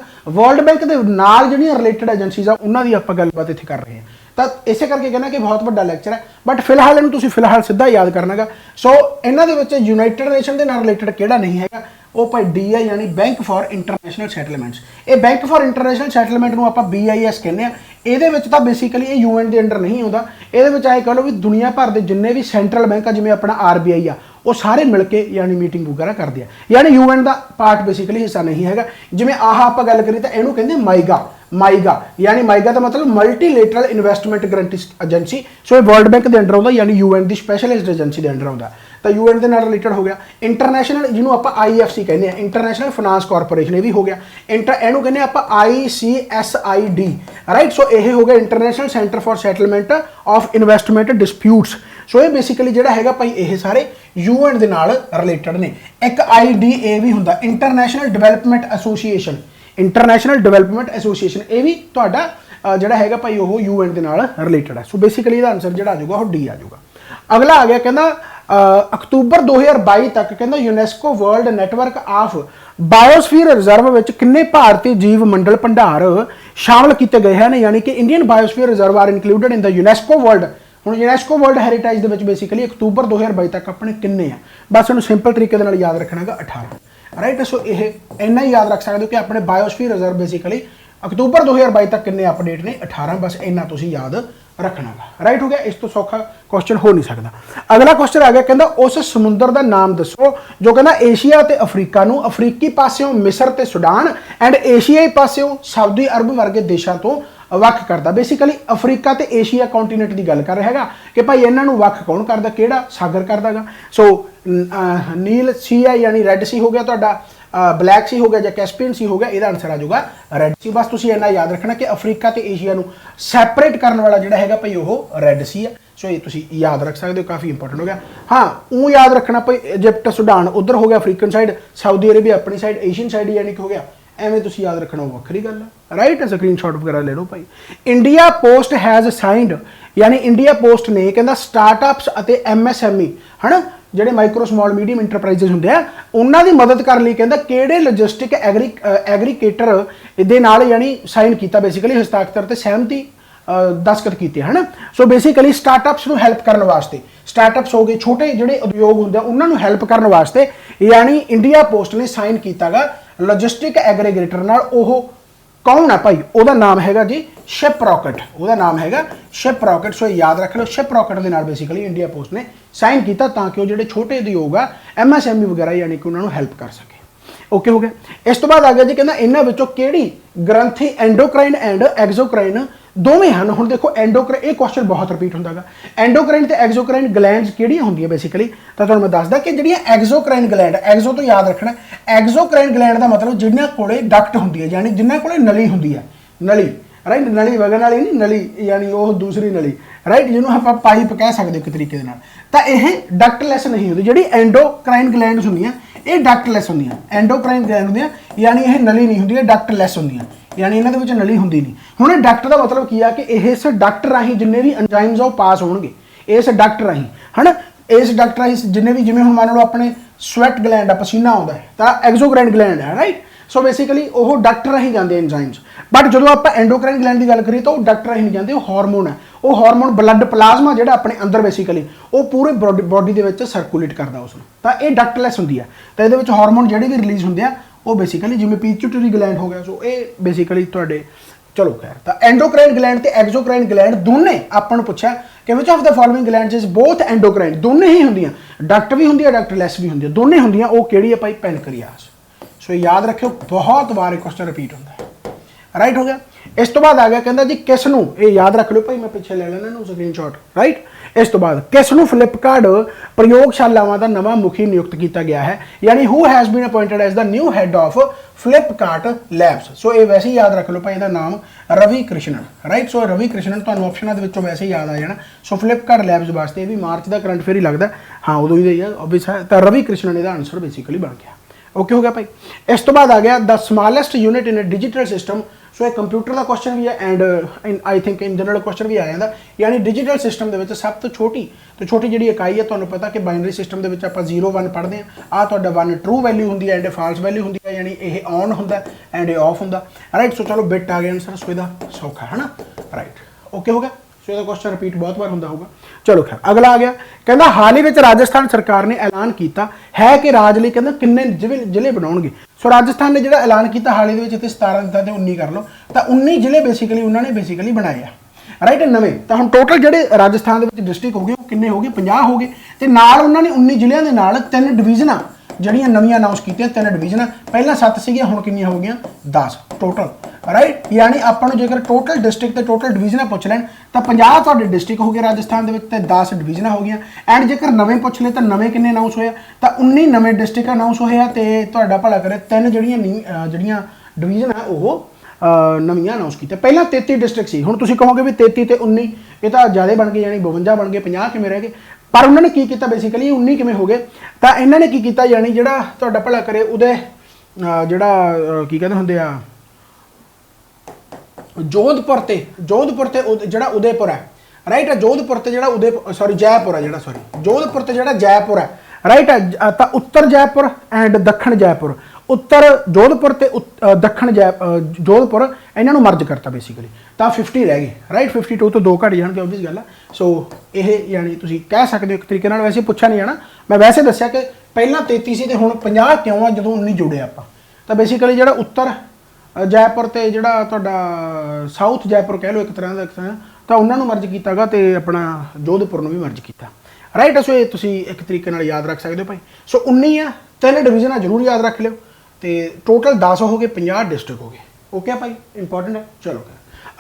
के नाल जिहड़ियां रिलेटेड एजेंसीज आ उन्हां दी आपां गलबात इत्थे कर रहे हैं। तो इसे करके कहना कि बहुत बड़ा लैक्चर है, बट फिलहाल इन्हूं तुसीं फिलहाल सीधा याद करना गा। सो इन्हां दे विच यूनाइटेड नेशन के नाल रिलेटेड किहड़ा नहीं हैगा, वो भाई DI यानी बैंक फॉर इंटरनेशनल सैटलमेंट्स। ये बैंक फॉर इंटरनेशनल सैटलमेंट नूं आपां BIS कहने आ। ये बेसिकली ये UN के अंडर नहीं आता। ये आए कह लो भी दुनिया भर के जिन्ने भी सेंट्रल बैंक आ जिवें अपना RBI आ वो सारे मिलके यानी मीटिंग वगैरह करते हैं, यानी UN का पार्ट बेसिकली हिस्सा नहीं है। जिवें आह आप गल करिए तो इहनूं कहंदे माइगा यानी माइगा का मतलब मल्टीलेटरल इन्वेस्टमेंट गारंटी एजेंसी। सो ये वर्ल्ड बैंक के अंडर आता, यानी UN की स्पैशलिस्ट एजेंसी के अंडर आता। तो UN के नाल रिलेटेड हो गया। इंटरनेशनल जिन्होंने आप IFC कहते हैं, इंटरनेशनल फाइनांस कॉरपोरेशन, ये भी हो गया। इहनूं कहते हैं आप ICSID, राइट। सो ये हो गया international centre for settlement of investment disputes. So ये बेसिकली जिहड़ा हैगा भाई ये सारे UN के नाल रिलेटेड ने। एक IDA भी हुंदा, international development association, international development association, ये भी तुहाडा जिहड़ा हैगा भाई वो UN के नाल रिलेटेड है। सो बेसिकली इसदा आंसर जिहड़ा आ जाऊगा वो D आ जाऊगा। अगला आ गया कहना अक्तूबर 2022 तक कहना UNESCO world network of biosphere reserve में किन्ने भारतीय जीव मंडल भंडार शामिल किए गए हैं, यानी कि Indian biosphere reserve are included in the UNESCO world. हुण यूनेस्को वर्ल्ड हैरीटेज दे विच बेसिकली अक्तूबर 2022 तक अपने किन्ने हैं, बस इन्हूं सिंपल तरीके नाल याद रखना है 18, राइट। सो ये इन्ना ही याद रख सकते हो कि अपने बायोस्फीयर रिजर्व बेसिकली अक्तूबर 2022 तक किन्ने अपडेट ने 18, बस इन्ना तुसीं याद रखना गा, राइट हो गया। इस तो सौखा क्वेश्चन हो नहीं सकता। अगला क्वेश्चन आ गया कहना उस समुद्र का नाम दसो जो कहना एशिया ते अफ्रीका नूं अफ्रीकी पासियों मिस्र ते सुडान एंड एशियाई पासियों सऊदी अरब वर्गे देशों तो वख करता। बेसिकली अफ्रीका ते एशिया कॉन्टीनेंट की गल कर रहा है कि भाई इन्हों वख कौन करता, किहड़ा सागर करता गा। सो नील सी है यानी रैड सी हो गया, तुहाडा ब्लैक सी हो गया या कैस्पियन सी हो गया, यदा आंसर आ जाऊगा रैड सी। बस तुसीं इन्ना याद रखना कि अफ्रीका ते एशिया नूं सैपरेट करने वाला जिहड़ा हैगा भाई वो रैड सी है। सो ये तुसीं याद रख सकते हो, काफ़ी इंपॉर्टेंट हो गया। हाँ ऊँ याद रखना भाई इजिप्ट सुडान उधर हो गया अफ्रीकन साइड, सऊदी अरेबिया अपनी साइड एशियन साइड यानी कि हो गया ਐਵੇਂ ਤੁਸੀਂ ਯਾਦ ਰੱਖਣਾ ਉਹ ਵੱਖਰੀ ਗੱਲ ਹੈ ਰਾਈਟ ਸਕਰੀਨਸ਼ਾਟ ਵਗੈਰਾ ਲੈ ਲਓ ਭਾਈ ਇੰਡੀਆ ਪੋਸਟ ਹੈਜ਼ ਸਾਈਨਡ ਯਾਨੀ ਇੰਡੀਆ ਪੋਸਟ ਨੇ ਕਹਿੰਦਾ ਸਟਾਰਟਅਪਸ ਅਤੇ MSME ਹਨਾ ਜਿਹੜੇ ਮਾਈਕਰੋ ਸਮਾਲ ਮੀਡੀਅਮ ਇੰਟਰਪ੍ਰਾਈਜ਼ਸ ਹੁੰਦੇ ਆ ਉਹਨਾਂ ਦੀ ਮਦਦ ਕਰਨ ਲਈ ਕਹਿੰਦਾ ਕਿਹੜੇ ਲੌਜਿਸਟਿਕ ਐਗਰੀਗੇਟਰ ਦੇ ਨਾਲ ਯਾਨੀ ਸਾਈਨ ਕੀਤਾ ਬੇਸਿਕਲੀ ਹਸਤਾਖਰ ਤੇ ਸਹਿਮਤੀ ਦਸਤਖਤ ਕੀਤੇ ਹਨ ਸੋ ਬੇਸਿਕਲੀ ਸਟਾਰਟਅਪਸ ਨੂੰ ਹੈਲਪ ਕਰਨ ਵਾਸਤੇ ਸਟਾਰਟਅਪਸ ਹੋ ਗਏ ਛੋਟੇ ਜਿਹੜੇ ਉਦਯੋਗ ਹੁੰਦੇ ਆ ਉਹਨਾਂ ਨੂੰ ਹੈਲਪ ਕਰਨ ਵਾਸਤੇ ਯਾਨੀ ਇੰਡੀਆ ਪੋਸਟ ਨੇ ਸਾਈਨ ਕੀਤਾਗਾ ਲੌਜਿਸਟਿਕ ਐਗਰੀਗੇਟਰ ਨਾਲ ਉਹ ਕੌਣ ਹੈ ਭਾਈ ਉਹਦਾ ਨਾਮ ਹੈਗਾ ਜੀ ਸ਼ਿਪ ਰੌਕਟ ਉਹਦਾ ਨਾਮ ਹੈਗਾ ਸ਼ਿਪ ਰੌਕਟ ਸੋ ਯਾਦ ਰੱਖ ਲਓ ਸ਼ਿਪ ਰੌਕਟ ਦੇ ਨਾਲ ਬੇਸਿਕਲੀ ਇੰਡੀਆ ਪੋਸਟ ਨੇ ਸਾਈਨ ਕੀਤਾ ਤਾਂ ਕਿ ਉਹ ਜਿਹੜੇ ਛੋਟੇ ਉਦਯੋਗ ਆ MSME ਵਗੈਰਾ ਯਾਨੀ ਕਿ ਉਹਨਾਂ ਨੂੰ ਹੈਲਪ ਕਰ ਸਕੇ ਓਕੇ ਹੋ ਗਿਆ ਇਸ ਤੋਂ ਬਾਅਦ ਆ ਗਿਆ ਜੀ ਕਹਿੰਦਾ ਇਹਨਾਂ ਵਿੱਚੋਂ ਕਿਹੜੀ ਗ੍ਰੰਥੀ ਐਂਡੋਕ੍ਰਾਈਨ ਐਂਡ ਐਗਜ਼ੋਕ੍ਰਾਈਨ ਦੋਵੇਂ ਹਨ ਹੁਣ ਦੇਖੋ ਐਂਡੋਕ੍ਰਾਈਨ ਇਹ ਕੁਐਸਚਨ ਬਹੁਤ ਰਿਪੀਟ ਹੁੰਦਾਗਾ ਐਂਡੋਕ੍ਰਾਈਨ ਤੇ ਐਗਜ਼ੋਕ੍ਰਾਈਨ ਗਲੈਂਡਸ ਕਿਹੜੀਆਂ ਹੁੰਦੀਆਂ ਬੇਸਿਕਲੀ ਤਾਂ ਤੁਹਾਨੂੰ ਮੈਂ ਦੱਸਦਾ ਕਿ ਜਿਹੜੀਆਂ ਐਗਜ਼ੋਕ੍ਰਾਈਨ ਗਲੈਂਡ ਐਗਜ਼ੋ ਤੋਂ ਯਾਦ ਰੱਖਣਾ ਐਗਜ਼ੋਕ੍ਰਾਈਨ ਗਲੈਂਡ ਦਾ ਮਤਲਬ ਜਿਨ੍ਹਾਂ ਕੋਲੇ ਡਕਟ ਹੁੰਦੀ ਹੈ ਯਾਨੀ ਜਿਨ੍ਹਾਂ ਕੋਲੇ ਨਲੀ ਹੁੰਦੀ ਹੈ ਨਲੀ ਰਾਈਟ ਨਲੀ ਵਗਣ ਵਾਲੀ ਨਹੀਂ ਨਲੀ ਯਾਨੀ ਉਹ ਦੂਸਰੀ ਨਲੀ ਰਾਈਟ ਜਿਹਨੂੰ ਆਪਾਂ ਪਾਈਪ ਕਹਿ ਸਕਦੇ ਇੱਕ ਤਰੀਕੇ ਦੇ ਨਾਲ ਤਾਂ ਇਹ ਡਕਟਲੈਸ ਨਹੀਂ ਹੁੰਦੀ ਜਿਹੜੀ ਐਂਡੋਕ੍ਰਾਈਨ ਗਲੈਂਡਸ ਹੁੰਦੀਆਂ ਇਹ ਡਕਟਲੈਸ ਹੁੰਦੀਆਂ ਐਂਡੋਕ੍ਰਾਈਨ ਗਲੈਂਡ ਹੁੰਦੀਆਂ ਯਾਨੀ ਇਹ ਨਲੀ ਨਹੀਂ ਹੁੰਦੀ ਇਹ ਡਕਟਲੈਸ ਹੁੰਦੀਆਂ ਯਾਨੀ ਇਹਨਾਂ ਦੇ ਵਿੱਚ ਨਲੀ ਹੁੰਦੀ ਨਹੀਂ ਹੁਣ ਇਹ ਡਕਟ ਦਾ ਮਤਲਬ ਕੀ ਆ ਕਿ ਇਸ ਡਕਟ ਰਾਹੀਂ ਜਿੰਨੇ ਵੀ ਐਂਜ਼ਾਈਮਸ ਆ ਉਹ ਪਾਸ ਹੋਣਗੇ ਇਸ ਡਕਟ ਰਾਹੀਂ ਹਨਾ ਇਸ ਡਕਟ ਰਾਹੀਂ ਜਿੰਨੇ ਵੀ ਜਿਵੇਂ ਹੁਣ ਮੰਨ ਲਓ ਆਪਣੇ ਸਵੈਟ ਗਲੈਂਡ ਆ ਪਸੀਨਾ ਆਉਂਦਾ ਹੈ ਤਾਂ ਐਗਜ਼ੋਕ੍ਰਾਈਨ ਗਲੈਂਡ ਹੈ ਰਾਈਟ ਸੋ ਬੇਸਿਕਲੀ ਉਹ ਡਕਟ ਰਾਹੀਂ ਜਾਂਦੇ ਐਂਜ਼ਾਈਮਸ ਬਟ ਜਦੋਂ ਆਪਾਂ ਐਂਡੋਕ੍ਰਾਈਨ ਗਲੈਂਡ ਦੀ ਗੱਲ ਕਰੀਏ ਤਾਂ ਉਹ ਡਕਟ ਰਾਹੀਂ ਨਹੀਂ ਜਾਂਦੇ ਉਹ ਹਾਰਮੋਨ ਹੈ ਉਹ ਹਾਰਮੋਨ ਬਲੱਡ ਪਲਾਜ਼ਮਾ ਜਿਹੜਾ ਆਪਣੇ ਅੰਦਰ ਬੇਸਿਕਲੀ ਉਹ ਪੂਰੇ ਬੋਡੀ ਦੇ ਵਿੱਚ ਸਰਕੂਲੇਟ ਕਰਦਾ ਉਸ ਨੂੰ ਤਾਂ ਇਹ ਡਕਟਲੈਸ ਹੁੰਦੀ ਆ ਤਾਂ ਇਹਦੇ ਵਿੱਚ ਹਾਰਮੋਨ ਜਿਹੜੇ ਵੀ ਰਿਲੀਜ਼ ਹੁੰਦੇ ਆ ਉਹ ਬੇਸਿਕਲੀ ਜਿਵੇਂ ਪੀਚੂਟਰੀ ਗਲੈਂਡ ਹੋ ਗਿਆ ਸੋ ਇਹ ਬੇਸਿਕਲੀ ਤੁਹਾਡੇ ਚਲੋ ਖੈਰ ਤਾਂ ਐਂਡੋਕ੍ਰਾਈਨ ਗਲੈਂਡ ਤੇ ਐਗਜ਼ੋਕ੍ਰਾਈਨ ਗਲੈਂਡ ਦੋਨੇ ਆਪਾਂ ਨੂੰ ਪੁੱਛਿਆ ਕਿ which of the following glands is ਬੋਥ ਐਂਡੋਕ੍ਰਾਈਨ ਦੋਨੇ ਹੀ ਹੁੰਦੀਆਂ ਡਕਟ ਵੀ ਹੁੰਦੀ ਹੈ ਡਕਟਲੈਸ ਵੀ ਹੁੰਦੀ ਹੈ ਦੋਨੇ ਹੁੰਦੀਆਂ ਉਹ ਕਿਹੜੀ ਹੈ ਭਾਈ ਪੈਨਕ੍ਰੀਆਸ ਸੋ ਯਾਦ ਰੱਖਿਓ ਬਹੁਤ ਵਾਰ ਇਹ ਕੁਐਸਚਨ ਰਿਪੀਟ ਹੁੰਦਾ ਹੈ ਰਾਈਟ ਹੋ ਗਿਆ ਇਸ ਤੋਂ ਬਾਅਦ ਆ ਗਿਆ ਕਹਿੰਦਾ ਜੀ ਕਿਸ ਨੂੰ ਇਹ ਯਾਦ ਰੱਖ ਲਿਓ ਭਾਈ ਮੈਂ ਪਿੱਛੇ ਲੈ ਲੈਣਾ ਇਹਨੂੰ ਸਕਰੀਨਸ਼ਾਟ ਰਾਈਟ ਇਸ ਤੋਂ ਬਾਅਦ ਕਿਸ ਨੂੰ ਫਲਿੱਪਕਾਰਟ ਪ੍ਰਯੋਗਸ਼ਾਲਾਵਾਂ ਦਾ ਨਵਾਂ ਮੁਖੀ ਨਿਯੁਕਤ ਕੀਤਾ ਗਿਆ ਹੈ ਯਾਨੀ who has been appointed as the new head of Flipkart labs so ਇਹ ਵੈਸੇ ਹੀ ਯਾਦ ਰੱਖ ਲਓ ਭਾਈ ਇਹਦਾ ਨਾਮ ਰਵੀ ਕ੍ਰਿਸ਼ਨਨ ਰਾਈਟ ਸੋ ਰਵੀ ਕ੍ਰਿਸ਼ਨਨ ਤੁਹਾਨੂੰ ਆਪਸ਼ਨਾਂ ਦੇ ਵਿੱਚੋਂ ਵੈਸੇ ਹੀ ਯਾਦ ਆ ਜਾਣਾ ਸੋ ਫਲਿੱਪਕਾਰਟ ਲੈਬਸ ਵਾਸਤੇ ਇਹ ਵੀ ਮਾਰਚ ਦਾ ਕਰੰਟ ਫੇਅਰ ਹੀ ਲੱਗਦਾ ਹਾਂ ਉਦੋਂ ਹੀ ਹੈ ਆਬਵੀਅਸ ਹੈ ਤਾਂ ਰਵੀ ਕ੍ਰਿਸ਼ਨਨ ਇਹਦਾ ਆਨਸਰ ਬੇਸਿਕਲੀ ਬਣ ਗਿਆ ਓਕੇ ਹੋ ਗਿਆ ਭਾਈ ਇਸ ਤੋਂ ਬਾਅਦ ਆ ਗਿਆ the smallest unit in a digital system so ਇਹ ਕੰਪਿਊਟਰ ਦਾ ਕੁਐਸਚਨ ਵੀ ਹੈ and I think in general question ਵੀ ਆ ਜਾਂਦਾ ਯਾਨੀ ਡਿਜੀਟਲ ਸਿਸਟਮ ਦੇ ਵਿੱਚ ਸਭ ਤੋਂ ਛੋਟੀ ਜਿਹੜੀ ਇਕਾਈ ਹੈ ਤੁਹਾਨੂੰ ਪਤਾ ਕਿ ਬਾਈਨਰੀ ਸਿਸਟਮ ਦੇ ਵਿੱਚ ਆਪਾਂ 0 1 ਪੜ੍ਹਦੇ ਆ ਤੁਹਾਡਾ 1 ਟਰੂ ਵੈਲਿਊ ਹੁੰਦੀ ਹੈ ਐਂਡ ਫਾਲਸ ਵੈਲਿਊ ਹੁੰਦੀ ਹੈ ਯਾਨੀ ਇਹ ਔਨ ਹੁੰਦਾ ਐਂਡ ਇਹ ਆਫ ਹੁੰਦਾ ਰਾਈਟ ਸੋ ਚਲੋ ਬਿਟ ਆ ਗਿਆ ਆਨਸਰ ਸੋ ਇਹਦਾ ਸੌਖਾ ਹੈ ਨਾ ਰਾਈਟ ਓਕੇ ਹੋ ਗਿਆ ਸੋ ਇਹਦਾ ਕੁਐਸਚਨ ਰਿਪੀਟ ਬਹੁਤ ਵਾਰ ਹੁੰਦਾ ਹੋਊਗਾ ਚਲੋ ਖੈਰ ਅਗਲਾ ਆ ਗਿਆ ਕਹਿੰਦਾ ਹਾਲ ਹੀ ਵਿੱਚ ਰਾਜਸਥਾਨ ਸਰਕਾਰ ਨੇ ਐਲਾਨ ਕੀਤਾ ਹੈ ਕਿ ਰਾਜ ਲਈ ਕਹਿੰਦਾ ਕਿੰਨੇ ਜ਼ਿਲ੍ਹੇ ਬਣਾਉਣਗੇ ਸੋ ਰਾਜਸਥਾਨ ਨੇ ਜਿਹੜਾ ਐਲਾਨ ਕੀਤਾ ਹਾਲ ਹੀ ਦੇ ਵਿੱਚ ਇੱਥੇ 17 ਦਿੱਤਾ ਤੇ 19 ਕਰ ਲਓ ਤਾਂ 19 ਜ਼ਿਲ੍ਹੇ ਬੇਸਿਕਲੀ ਉਹਨਾਂ ਨੇ ਬੇਸਿਕਲੀ ਬਣਾਏ ਆ ਰਾਈਟ ਨਵੇਂ ਤਾਂ ਹੁਣ ਟੋਟਲ ਜਿਹੜੇ ਰਾਜਸਥਾਨ ਦੇ ਵਿੱਚ ਡਿਸਟ੍ਰਿਕਟ ਹੋ ਗਏ ਉਹ ਕਿੰਨੇ ਹੋ ਗਏ 50 ਹੋ ਗਏ ਤੇ ਨਾਲ ਉਹਨਾਂ ਨੇ 19 ਜ਼ਿਲ੍ਹਿਆਂ ਦੇ ਨਾਲ 3 ਡਿਵੀਜ਼ਨਾਂ ਜਿਹੜੀਆਂ ਨਵੀਆਂ ਅਨਾਉਂਸ ਕੀਤੀਆਂ 3 ਡਿਵੀਜ਼ਨਾਂ ਪਹਿਲਾਂ 7 ਸੀਗੀਆਂ ਹੁਣ ਕਿੰਨੀਆਂ ਹੋ ਗਈਆਂ 10 ਟੋਟਲ ਰਾਈਟ ਯਾਨੀ ਆਪਾਂ ਨੂੰ ਜੇਕਰ ਟੋਟਲ ਡਿਸਟ੍ਰਿਕਟ ਤੇ ਟੋਟਲ ਡਿਵੀਜ਼ਨਾਂ ਪੁੱਛ ਲੈਣ ਤਾਂ 50 ਤੁਹਾਡੇ ਡਿਸਟ੍ਰਿਕਟ ਹੋ ਗਏ ਰਾਜਸਥਾਨ ਦੇ ਵਿੱਚ ਤੇ 10 ਡਿਵੀਜ਼ਨਾਂ ਹੋ ਗਈਆਂ ਐਂਡ ਜੇਕਰ ਨਵੇਂ ਪੁੱਛ ਲਏ ਤਾਂ ਨਵੇਂ ਕਿੰਨੇ ਅਨਾਉਂਸ ਹੋਏ ਤਾਂ 19 ਨਵੇਂ ਡਿਸਟ੍ਰਿਕਟ ਅਨਾਉਂਸ ਹੋਏ ਆ ਤੇ ਤੁਹਾਡਾ ਭਲਾ ਕਰੇ 3 ਜਿਹੜੀਆਂ ਡਿਵੀਜ਼ਨ ਆ ਉਹ ਨਵੀਆਂ ਅਨਾਉਂਸ ਕੀਤੀਆਂ ਪਹਿਲਾਂ 33 ਡਿਸਟ੍ਰਿਕਟ ਸੀ ਹੁਣ ਤੁਸੀਂ ਕਹੋਗੇ ਵੀ 33 ਤੇ 19 ਇਹ ਤਾਂ ਜ਼ਿਆਦਾ ਬਣ ਗਏ ਯਾਨੀ 52 ਬਣ ਗਏ 50 ਕਿਵੇਂ ਰਹਿ ਗਏ ਪਰ ਉਹਨਾਂ ਨੇ ਕੀ ਕੀਤਾ ਬੇਸਿਕਲੀ 19 ਕਿਵੇਂ ਹੋ ਗਏ ਤਾਂ ਇਹਨਾਂ ਨੇ ਕੀ ਕੀਤਾ ਯਾਨੀ ਜਿਹੜਾ ਤੁਹਾਡਾ ਭਲਾ ਕਰੇ ਉਹਦੇ ਜਿਹੜਾ ਕੀ ਕਹਿੰਦੇ ਹੁੰਦੇ ਆ ਜੋਧਪੁਰ ਤੇ ਜਿਹੜਾ ਉਦੈਪੁਰ ਹੈ ਰਾਈਟ ਜੋਧਪੁਰ ਤੇ ਜਿਹੜਾ ਜੈਪੁਰ ਹੈ ਜੋਧਪੁਰ ਤੇ ਜਿਹੜਾ ਜੈਪੁਰ ਹੈ ਰਾਈਟ ਤਾਂ ਉੱਤਰ ਜੈਪੁਰ ਐਂਡ ਦੱਖਣ ਜੈਪੁਰ ਉੱਤਰ ਜੋਧਪੁਰ ਤੇ ਦੱਖਣ ਜੋਧਪੁਰ ਇਹਨਾਂ ਨੂੰ ਮਰਜ ਕਰਤਾ ਬੇਸਿਕਲੀ ਤਾਂ 50 ਰਹਿ ਗਏ ਰਾਈਟ 52 ਤੋਂ 2 ਘਟ ਜਾਣਗੇ ਆਬਵੀਅਸ ਗੱਲ ਆ ਸੋ ਇਹ ਯਾਨੀ ਤੁਸੀਂ ਕਹਿ ਸਕਦੇ ਹੋ ਇੱਕ ਤਰੀਕੇ ਨਾਲ ਵੈਸੇ ਪੁੱਛਿਆ ਨਹੀਂ ਜਾਣਾ ਮੈਂ ਵੈਸੇ ਦੱਸਿਆ ਕਿ ਪਹਿਲਾਂ 33 ਸੀ ਤੇ ਹੁਣ 50 ਕਿਉਂ ਆ ਜਦੋਂ 19 ਜੁੜੇ ਆਪਾਂ ਤਾਂ ਬੇਸਿਕਲੀ ਜਿਹੜਾ ਉੱਤਰ ਜੈਪੁਰ ਤੇ ਜਿਹੜਾ ਤੁਹਾਡਾ ਸਾਊਥ ਜੈਪੁਰ ਕਹਿ ਲਓ ਇੱਕ ਤਰ੍ਹਾਂ ਦਾ ਤਾਂ ਉਹਨਾਂ ਨੂੰ ਮਰਜ ਕੀਤਾਗਾ ਤੇ ਆਪਣਾ ਜੋਧਪੁਰ ਨੂੰ ਵੀ ਮਰਜ ਕੀਤਾ ਰਾਈਟ ਸੋ ਇਹ ਤੁਸੀਂ ਇੱਕ ਤਰੀਕੇ ਨਾਲ ਯਾਦ ਰੱਖ ਸਕਦੇ ਹੋ ਭਾਈ ਸੋ 19 ਆ 3 ਡਿਵੀਜ਼ਨਾਂ ਜ਼ਰੂਰ ਯਾਦ ਰੱਖ ਲਿਓ ਤੇ ਟੋਟਲ 10 ਹੋ ਗਏ 50 ਡਿਸਟ੍ਰਿਕਟ ਹੋ ਗਏ ਓਕੇ ਭਾਈ ਇੰਪੋਰਟੈਂਟ ਹੈ ਚਲੋ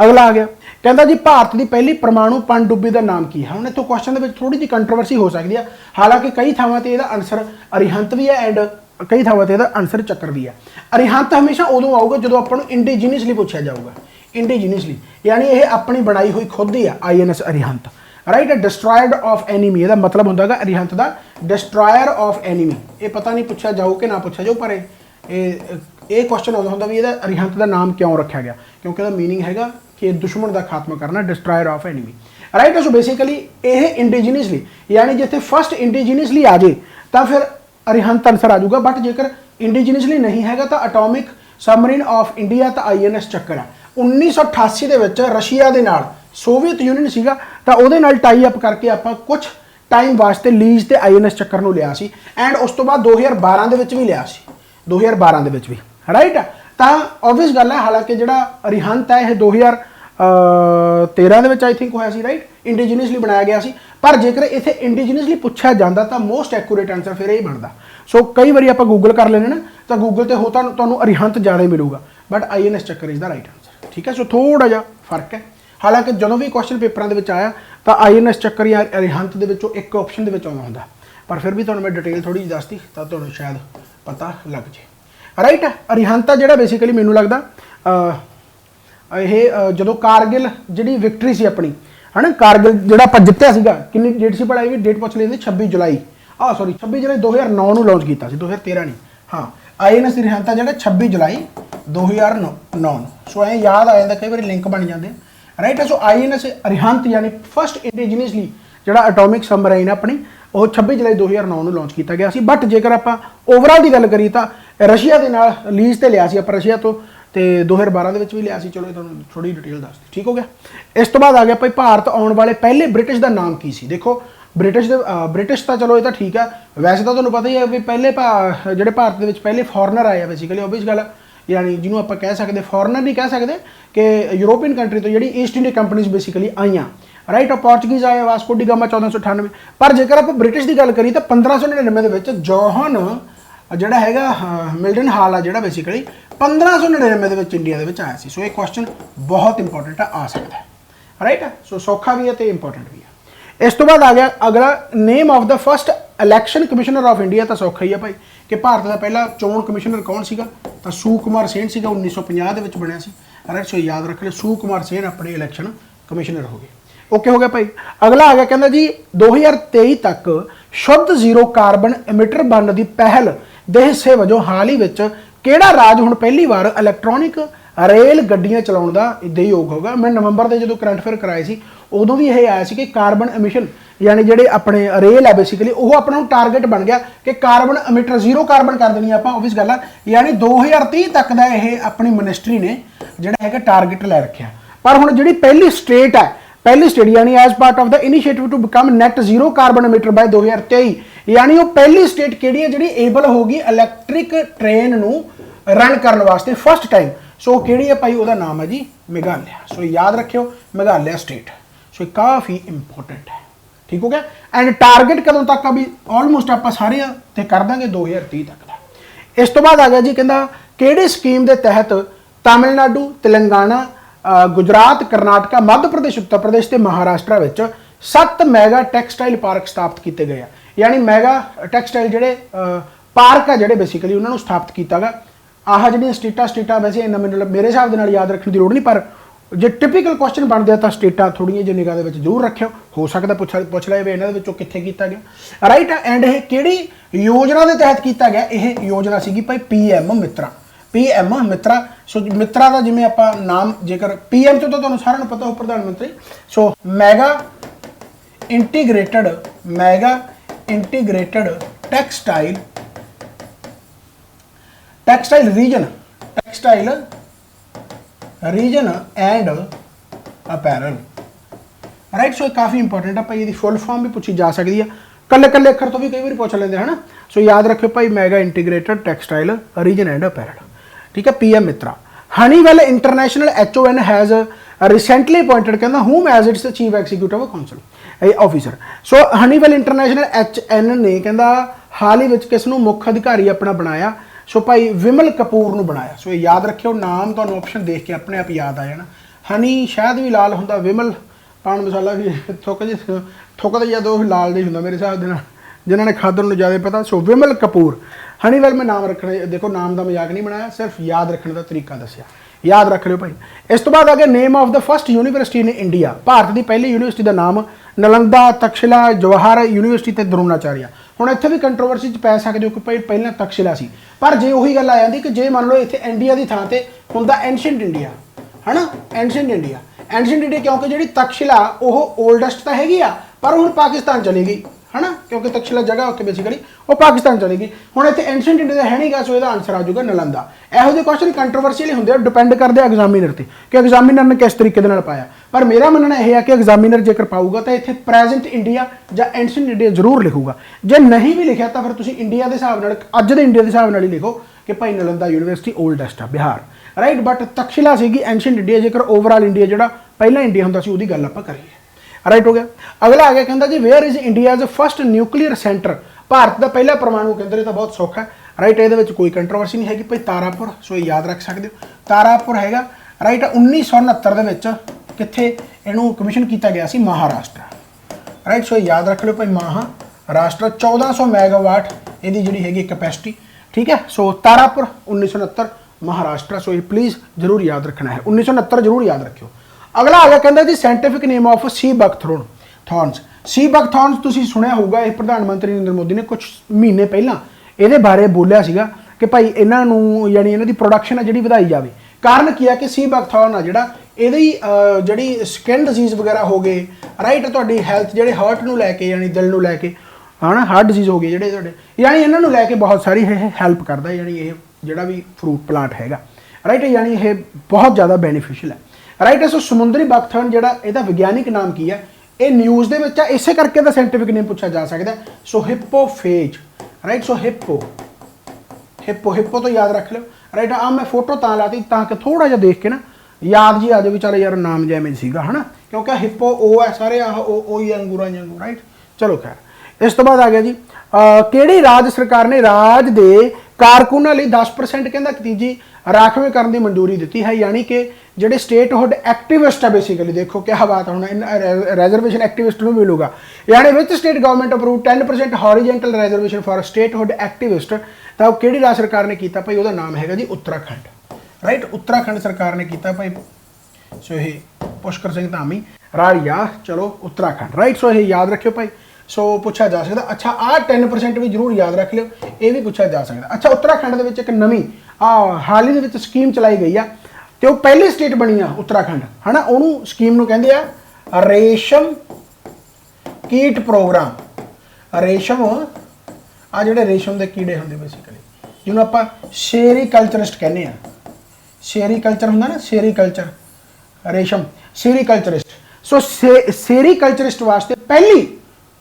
ਅਗਲਾ ਆ ਗਿਆ ਕਹਿੰਦਾ ਜੀ ਭਾਰਤ ਦੀ ਪਹਿਲੀ ਪਰਮਾਣੂ ਪਣਡੁੱਬੀ ਦਾ ਨਾਮ ਕੀ ਹੈ ਹੁਣ ਇੱਥੋਂ ਕੁਐਸਚਨ ਦੇ ਵਿੱਚ ਥੋੜੀ ਜਿਹੀ ਕੰਟਰੋਵਰਸੀ ਹੋ ਸਕਦੀ ਹੈ ਹਾਲਾਂਕਿ ਕਈ ਥਾਵਾਂ ਤੇ ਇਹਦਾ ਆਨਸਰ ਅਰਿਹੰਤ ਵੀ ਹੈ ਐਂਡ ਕਈ ਥਾਵਾਂ ਤੇ ਇਹਦਾ ਆਨਸਰ ਚੱਕਰ ਵੀ ਹੈ ਅਰਿਹੰਤ ਹਮੇਸ਼ਾ ਉਦੋਂ ਆਊਗਾ ਜਦੋਂ ਆਪਾਂ ਨੂੰ ਇੰਡੀਜੀਨਸਲੀ ਪੁੱਛਿਆ ਜਾਊਗਾ ਇੰਡੀਜੀਨਸਲੀ ਯਾਨੀ ਇਹ ਆਪਣੀ ਬਣਾਈ ਹੋਈ ਖੁਦ ਹੀ ਆ INS Arihant right ਡਿਸਟਰॉयड of enemy ਇਹਦਾ ਮਤਲਬ ਹੁੰਦਾ ਹੈਗਾ ਅਰਿਹੰਤ ਦਾ ਡਿਸਟਰॉयर ਆਫ ਐਨੀਮੀ ਇਹ ਪਤਾ ਨਹੀਂ ਪੁੱਛਿਆ ਜਾਊ ਕਿ ਨਾ ਪੁੱਛਿਆ ਜਾਊ ਪਰ ਇਹ ये क्वेश्चन आता होंगे भी ये अरिहंत का नाम क्यों रखा गया, क्योंकि इसका मीनिंग हैगा कि दुश्मन का खात्मा करना, destroyer of enemy, right. So basically ये इंਡੀਜੀਨਸਲੀ यानी जिथे फर्स्ट इंਡੀਜੀਨਸਲੀ आ जाए तो फिर अरिहंत आंसर आ जाऊगा, बट जेकर इंਡੀਜੀਨਸਲੀ नहीं हैगा तो एटॉमिक सबमरीन ऑफ इंडिया तो INS ਚੱਕਰ है। 1988 ਦੇ ਵਿੱਚ रशिया ਦੇ ਨਾਲ सोवियत यूनियन ਸੀਗਾ ਤਾਂ ਉਹਦੇ ਨਾਲ टाई अप करके ਆਪਾਂ कुछ टाइम वास्ते लीज ਤੇ INS ਚੱਕਰ ਨੂੰ ਲਿਆ ਸੀ, एंड उस तो बाद 2012 ਦੇ ਵਿੱਚ ਵੀ ਲਿਆ ਸੀ, 2012 ਦੇ ਵਿੱਚ ਵੀ, राइट। ਤਾਂ ऑब्वियस गल है, हालांकि ਜਿਹੜਾ अरिहंत है ये 2013 ਦੇ ਵਿੱਚ आई थिंक होया सी, राइट, इंਡੀਜੀਨਸਲੀ बनाया गया सी। पर जेकर इत्थे इंਡੀਜੀਨਸਲੀ ਪੁੱਛਿਆ ਜਾਂਦਾ ਤਾਂ मोस्ट एक्यूरेट आंसर फिर यही बनता। सो कई बार आप गूगल कर लेने ना तो गूगल तो हो तो अरिहंत ज़्यादा ही मिलेगा, बट INS ਚੱਕਰ इज द राइट आंसर, ठीक है। सो थोड़ा जिहा फर्क है, हालांकि जो भी क्वेश्चन पेपरों के आया तो INS ਚੱਕਰ या अरिहंत के एक ऑप्शन के आना होंगे, पर फिर भी तुहानूं मैं डिटेल थोड़ी जी दसती तो तुहानूं शायद पता लग जाए, राइट। अरिहंत जिहड़ा बेसिकली मैनूं लगदा ये जो कारगिल जी विक्ट्री सी अपनी है ना, कारगिल जिहड़ा आपां जित्तिया सीगा, किन्नी डेट सी पढ़ाई, डेट पुछ लेंदे 26 जुलाई, 26 जुलाई 2009 ਨੂੰ लॉन्च किया 2013 नहीं, हाँ। INS अरिहंत जिहड़ा 26 जुलाई 2009, सो ऐ याद आ जाता, कई बार लिंक बन जाते, राइट। सो INS अरिहंत यानी फर्स्ट इंਡੀਜੀਨਸਲੀ जिहड़ा एटॉमिक सबमरीन अपनी वो 26 जुलाई 2009 ਨੂੰ लॉन्च किया गया सी। बट जेकर आप ओवरऑल की गल करिए तो रशिया के नाल लीज ते लिया सी आप रशिया तो 2012 ਦੇ ਵਿੱਚ भी लिया सी, चलो ਤੁਹਾਨੂੰ थोड़ी डिटेल दस दी, ठीक हो गया। इस तो बाद आ गया भाई भारत आने वाले पहले ब्रिटिश का नाम की सी। देखो ब्रिटिश तो चलो ये तो ठीक है, वैसे तो तुम्हें पता ही है भी पहले जो भारत के पहले फॉरनर आए हैं, बेसिकली ऑब्वियस गल, यानी जिन्होंने आप कह सकते फॉरनर नहीं कह सकते कि यूरोपीयन कंट्री तो जी ईस्ट इंडिया कंपनीज बेसिकली आईयां, राइट। और पोर्चुगीज आए वास्को डी गामा 1498, पर जेकर आप ब्रिटिश की गल करिए तो 1599 के जॉहन जिहड़ा हैगा मिल्टन हाल आ जिहड़ा बेसिकली 1599 के इंडिया के आया सी। सो ये क्वेश्चन बहुत इंपॉर्टेंट आ सकता है, राइट। सो सौखा भी है तो इंपॉर्टेंट भी है। इस तो बाद आ गया अगला, name of the first election commissioner of India, तो सौखा ही है भाई कि भारत का पहला चोण कमिश्नर कौन सीगा, तो सुकुमार सेन सीगा, 1950 के बनया सी, राइट। सो याद रख लियो सुकुमार सेन अपने इलैक्शन कमिश्नर हो गए, ओके हो गया भाई। अगला आ गया कहना जी 2023 तक शुद्ध जीरो कार्बन एमिटर बनने की पहल ਦੇ ਹਿੱਸੇ ਵਜੋਂ हाल ही ਵਿੱਚ ਕਿਹੜਾ ਰਾਜ ਹੁਣ ਪਹਿਲੀ ਵਾਰ ਇਲੈਕਟ੍ਰੋਨਿਕ ਰੇਲ ਗੱਡੀਆਂ ਚਲਾਉਣ ਦਾ ਯੋਗ ਹੋਗਾ। मैं नवंबर ਦੇ ਜਦੋਂ ਕਰੰਟ ਅਫੇਅਰ ਕਰਾਏ ਸੀ ਉਦੋਂ ਵੀ ਇਹ ਆਇਆ ਸੀ ਕਿ ਕਾਰਬਨ ਐਮਿਸ਼ਨ यानी ਜਿਹੜੇ ਆਪਣੇ ਰੇਲ ਹੈ बेसिकली ਉਹ ਆਪਣਾ ਨੂੰ ਟਾਰਗੇਟ ਬਣ ਗਿਆ ਕਿ ਕਾਰਬਨ ਐਮਿਟਰ ਜ਼ੀਰੋ ਕਾਰਬਨ ਕਰ ਦੇਣੀ ਆਪਾਂ, ਆਬਵੀਅਸ ਗੱਲ ਹੈ। यानी 2030 ਤੱਕ ਦਾ ਇਹ ਆਪਣੀ ਮਿਨਿਸਟਰੀ ਨੇ ਜਿਹੜਾ ਹੈਗਾ ਟਾਰਗੇਟ ਲੈ ਰੱਖਿਆ। ਪਰ ਹੁਣ ਜਿਹੜੀ ਪਹਿਲੀ ਸਟੇਟ ਹੈ, पहली स्टेट यानी as part of the initiative to become net zero carbon emitter by 2023, यानी वो पहली स्टेट केड़ी है जिहड़ी एबल होगी इलैक्ट्रिक ट्रेन नू रन करने वास्ते फर्स्ट टाइम। सो केड़ी है भाई, उसका नाम है जी मेघालय। सो याद रखियो मेघालय स्टेट, सो काफ़ी इंपॉर्टेंट है, ठीक हो गया। एंड टारगेट कदों तक अभी ऑलमोस्ट आप सारे ते कर देंगे 2030 तक का। इस तो बाद आ गया जी कहता किहड़ी स्कीम के तहत तमिलनाडु, तेलंगाना, गुजरात, करनाटका, मध्य प्रदेश, उत्तर प्रदेश ते महाराष्ट्र विच 7 मैगा टैक्सटाइल पार्क स्थापित किए गए हैं। यानी मैगा टैक्सटाइल जिहड़े पार्क है जिहड़े बेसिकली उन्होंने स्थापित किया गया। आह जिहड़ियां स्टेटां वैसे इन्ना मेरे हिसाब नाल याद रखने की लोड़ नहीं, पर जो टिपिकल क्वेश्चन बनते हैं तो स्टेटां थोड़ियां जी निगाह दे विच जरूर रखियो, हो सकता पुछ लिया भी इन्हां दे विचों कित्थे कीता गया, राइट। एंड ये किहड़ी योजना के तहत किया गया, यह योजना सीगी भाई PM मित्रा, PM मित्रा। सो मित्रा का जिमें आप नाम जेकर PM तो तुहानूं सारिआं नूं पता हो प्रधानमंत्री। So mega integrated textile region and apparel, right. So काफ़ी इंपॉर्टेंट है भाई, फुल फॉर्म भी पूछी जा सकती है, कल्ले कल्ले अखर तो भी कई बार पूछ लेंगे है ना। सो याद रखियो भाई mega integrated textile region and apparel, ठीक है। PM Mitra. Honeywell international HON has recently appointed कहना whom as its chief executive council officer. So Honeywell international HN ने कहना हाल ही किसनों मुख्य अधिकारी अपना बनाया, सो भाई विमल कपूर नूं बनाया। सो याद रखियो नाम तो ऑप्शन देख के अपने आप याद आ जाना। हनी शायद भी लाल होंदा, विमल पान मसाला भी थुक या दो लाल नहीं होंदा मेरे हिसाब दे नाल, जिन्होंने खादर में ज़्यादा पता। सो विमल कपूर हनीवेल में नाम रखने, देखो नाम का मजाक नहीं बनाया, सिर्फ याद रखने का तरीका दसिया, याद रख लियो भाई। इस तो बाद आ गया name of the first university in India, Bharat की पहली यूनीवर्सिटी का नाम ਨਲੰਦਾ, ਤਕਸ਼ਿਲਾ, ਜਵਾਹਰ ਯੂਨੀਵਰਸਿਟੀ ਤੇ ਦਰੋਨਾਚਾਰਿਆ। ਹੁਣ ਇੱਥੇ ਵੀ ਕੰਟਰੋਵਰਸੀ 'ਚ ਪੈ ਸਕਦੇ ਹੋ ਕਿ ਭਾਈ ਪਹਿਲਾਂ ਤਕਸ਼ਿਲਾ ਸੀ, ਪਰ ਜੇ ਉਹੀ ਗੱਲ ਆ ਜਾਂਦੀ ਕਿ ਜੇ ਮੰਨ ਲਓ ਇੱਥੇ ਇੰਡੀਆ ਦੀ ਥਾਂ ਤੇ ਹੁੰਦਾ ਐਂਸ਼ੀਅੰਟ ਇੰਡੀਆ, ਹੈ ਨਾ, ਐਂਸ਼ੀਅੰਟ ਇੰਡੀਆ। ਐਂਸ਼ੀਅੰਟ ਇੰਡੀਆ ਕਿਉਂਕਿ ਜਿਹੜੀ ਤਕਸ਼ਿਲਾ ਉਹ ਓਲਡੈਸਟ ਤਾਂ ਹੈਗੀ ਆ, ਪਰ ਹੁਣ ਪਾਕਿਸਤਾਨ ਚਲੀ ਗਈ, है ना, क्योंकि तक्षशिला जगह उत्ते बेसिकली वो पाकिस्तान चली गई। हुण इत्थे एंशिएंट इंडिया है नहीं गा, सो इहदा आंसर आ जाऊगा नालंदा। इहो जिहे क्वेश्चन कंट्रोवर्शियल हुंदे आ, डिपेंड करदे एग्जामिनर ते कि एग्जामिनर ने किस तरीके दे नाल पाया। पर मेरा मनना यह है कि एग्जामिनर जेकर पाऊगा तो इत्थे प्रेजेंट इंडिया जां एंशिएंट इंडिया जरूर लिखूगा। जे नहीं भी लिखिया तो फिर तुसीं इंडिया दे हिसाब नाल, अज दे इंडिया दे हिसाब नाल ही लिखो कि भाई नालंदा यूनीवर्सिटी ओल्डेस्ट आ बिहार, राइट। बट तक्षशिला सीगी एंशिएंट इंडिया, जेकर ओवरऑल इंडिया जिहड़ा पहला इंडिया हुंदा सी उहदी गल आपां करिए, राइट हो गया। अगला आ गया, कहता जी where is India's first nuclear centre, Bharat का पहला परमाणु केंद्र। तो बहुत सौखा है, राइट, ये कोई कंट्रोवर्सी नहीं हैगी भाई, तारापुर। सो याद रख सकते हो, तारापुर हैगा, राइट। 1969 कित्थे इहनूं कमीशन किया गया सी, महाराष्ट्र, राइट। सो याद रख लो भाई, महाराष्ट्र 1400 मैगावाट इहदी जिहड़ी हैगी कैपेसिटी, ठीक है। सो तारापुर 1969 महाराष्ट्र। सो ये प्लीज़ जरूर याद रखना है, 1969 जरूर याद रखियो। अगला आ गया, कहता जी scientific name of sea buckthorn thorns. Sea buckthorn तुसीं सुनिया होगा, ये प्रधानमंत्री नरेंद्र मोदी ने कुछ महीने पहला ये बारे बोलिया सीगा कि भाई इन्हां नूं यानी इन्हां दी प्रोडक्शन है जिहड़ी वधाई जावे। कारण की है कि सी बकथॉर्न आ जिहड़ा इहदी जिहड़ी स्किन डिजीज़ वगैरह हो गए, राइट, तुहाडी हैल्थ जिहड़े हार्ट नूं लैके यानी दिल नूं लैके, है ना, हार्ट डिजीज़ हो गई जिहड़े तुहाडे, यानी इन्हां नूं लैके बहुत सारी हैल्प करदा, यानी ये जिहड़ा भी फ्रूट प्लांट हैगा, राइट, यानी ये बहुत ज़्यादा बेनीफिशियल है, राइट। सो समुद्री बकथॉर्न जिहड़ा इहदा विग्यानिक नाम की है, ये न्यूज़ दे विच इसे करके दा साइंटिफिक नेम पूछा जा सकता है। सो हिप्पोफेज, राइट। सो हिप्पो हिप्पो तो याद रख लो, राइट। आ मैं फोटो तां लाती ताकि थोड़ा जिहा देख के ना याद जी आ जाए भी, चल यार नाम जैमें सीगा, है ना, क्योंकि हिप्पो ओ है सारे, ओ ही अंगूरा अंगू, राइट। चलो खैर, इस तो बाद आ गया जी, किहड़ी राज सरकार ने राज दे कारकुनां लई 10% कहंदा तीजी राखवे करने की मंजूरी दी है, यानी कि ਜਿਹੜੇ स्टेटहुड एक्टिविस्ट है, बेसिकली देखो क्या बात है, रिजर्वेशन एक्टिविस्ट में मिलूगा, यानी which state government approve 10% horizontal reservation for statehood activist. तो किहड़ी राज सरकार ने किया भाई, उसका नाम है जी उत्तराखंड, राइट। उत्तराखंड सरकार ने किया भाई। सो ये पुष्कर सिंह धामी राड़िया, चलो उत्तराखंड, राइट। सो ये याद रखियो भाई, सो पूछा जा सकता। अच्छा, आ 10% भी जरूर याद रख लियो, ये भी पूछा जा सकता। अच्छा, उत्तराखंड के विच एक नवीं हाल ही के स्कीम चलाई गई है, तो पहली स्टेट बनी आ उत्तराखंड, है ना, उन्होंने स्कीम नूं कहंदे आ रेशम कीट प्रोग्राम। रेशम आ जिहड़े रेशम के कीड़े होंदे बेसिकली, जिन्होंने आपां सेरीकल्चरिस्ट कहने आ, सेरीकल्चर हुंदा ना, सेरीकल्चर, रेशम सेरीकल्चरिस्ट। सो सेरीकल्चरिस्ट वास्ते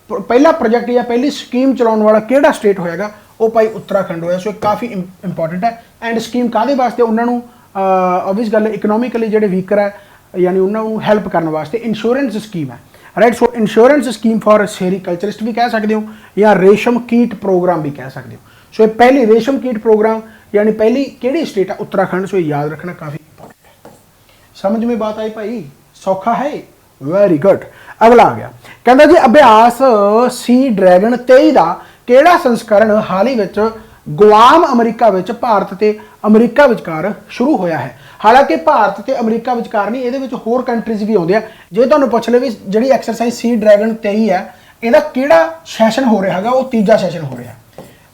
पहला प्रोजेक्ट या पहली स्कीम चलाने वाला किहड़ा स्टेट होएगा, वो भाई उत्तराखंड होया। सो काफ़ी इंपॉर्टेंट है। एंड स्कीम काहदे वास्ते, उन्होंने ऑब्वियस गल इकनोमिकली जिहड़े वीकर है, यानी उन्होंने हैल्प करने वास्ते इंश्योरेंस स्कीम है, right. So insurance scheme for sericulturist भी कह सकते हो, या रेशम कीट प्रोग्राम भी कह सकते हो। सो ये पहली रेशम कीट प्रोग्राम यानी पहली किहड़ी स्टेट है, उत्तराखंड। सो याद रखना काफ़ी इंपॉर्टेंट है। समझ में बात आई भाई, सौखा है, वेरी गुड। अगला आ गया, कहता जी अभ्यास सी ड्रैगन 23 का किहड़ा संस्करण हाल ही विच गुआम अमरीका विच भारत ते अमरीका विचकार शुरू होया है। हालांकि भारत ते अमरीका विचकार नहीं, ये होर कंट्रीज भी आउंदे आ। जे तुहानूं पुछ ले भी जिहड़ी एक्सरसाइज सी ड्रैगन 23 है, इहदा किहड़ा सैशन हो रहा है, वो तीजा सैशन हो रहा है,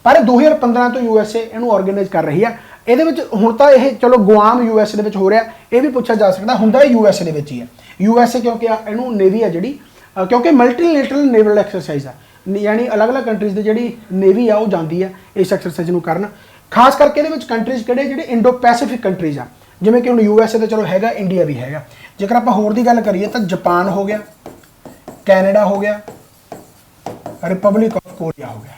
पर 2015 तो यूएसए इहनूं ऑर्गेनाइज कर रही है। ਇਹਦੇ ਵਿੱਚ ਹੁਣ ਤਾਂ ਇਹ ਚਲੋ ਗੁਆਮ यूएसए ਦੇ ਵਿੱਚ ਹੋ ਰਿਹਾ, ਇਹ ਵੀ ਪੁੱਛਿਆ ਜਾ ਸਕਦਾ, ਹੁੰਦਾ ਇਹ यूएसए ਦੇ ਵਿੱਚ ਹੀ ਹੈ। यूएसए ਕਿਉਂਕਿ ਇਹਨੂੰ ਨੇਵੀ ਹੈ ਜਿਹੜੀ, ਕਿਉਂਕਿ ਮਲਟੀਲੇਟਰਲ ਨੇਵਲ ਐਕਸਰਸਾਈਜ਼ ਆ, यानी अलग अलग कंट्रीज़ की जी नेवी आ जाती है इस एक्सरसाइज में करन। खास करके ये कंट्रीज़ किहड़े जिहड़े इंडो पैसिफिक कंट्रीज़ आ, जिवें कि हुण यूएसए तो चलो हैगा, इंडिया भी हैगा। जेकर आपां होर दी गल करिए तो जापान हो गया, कैनेडा हो गया, रिपब्लिक ऑफ कोरिया हो गया,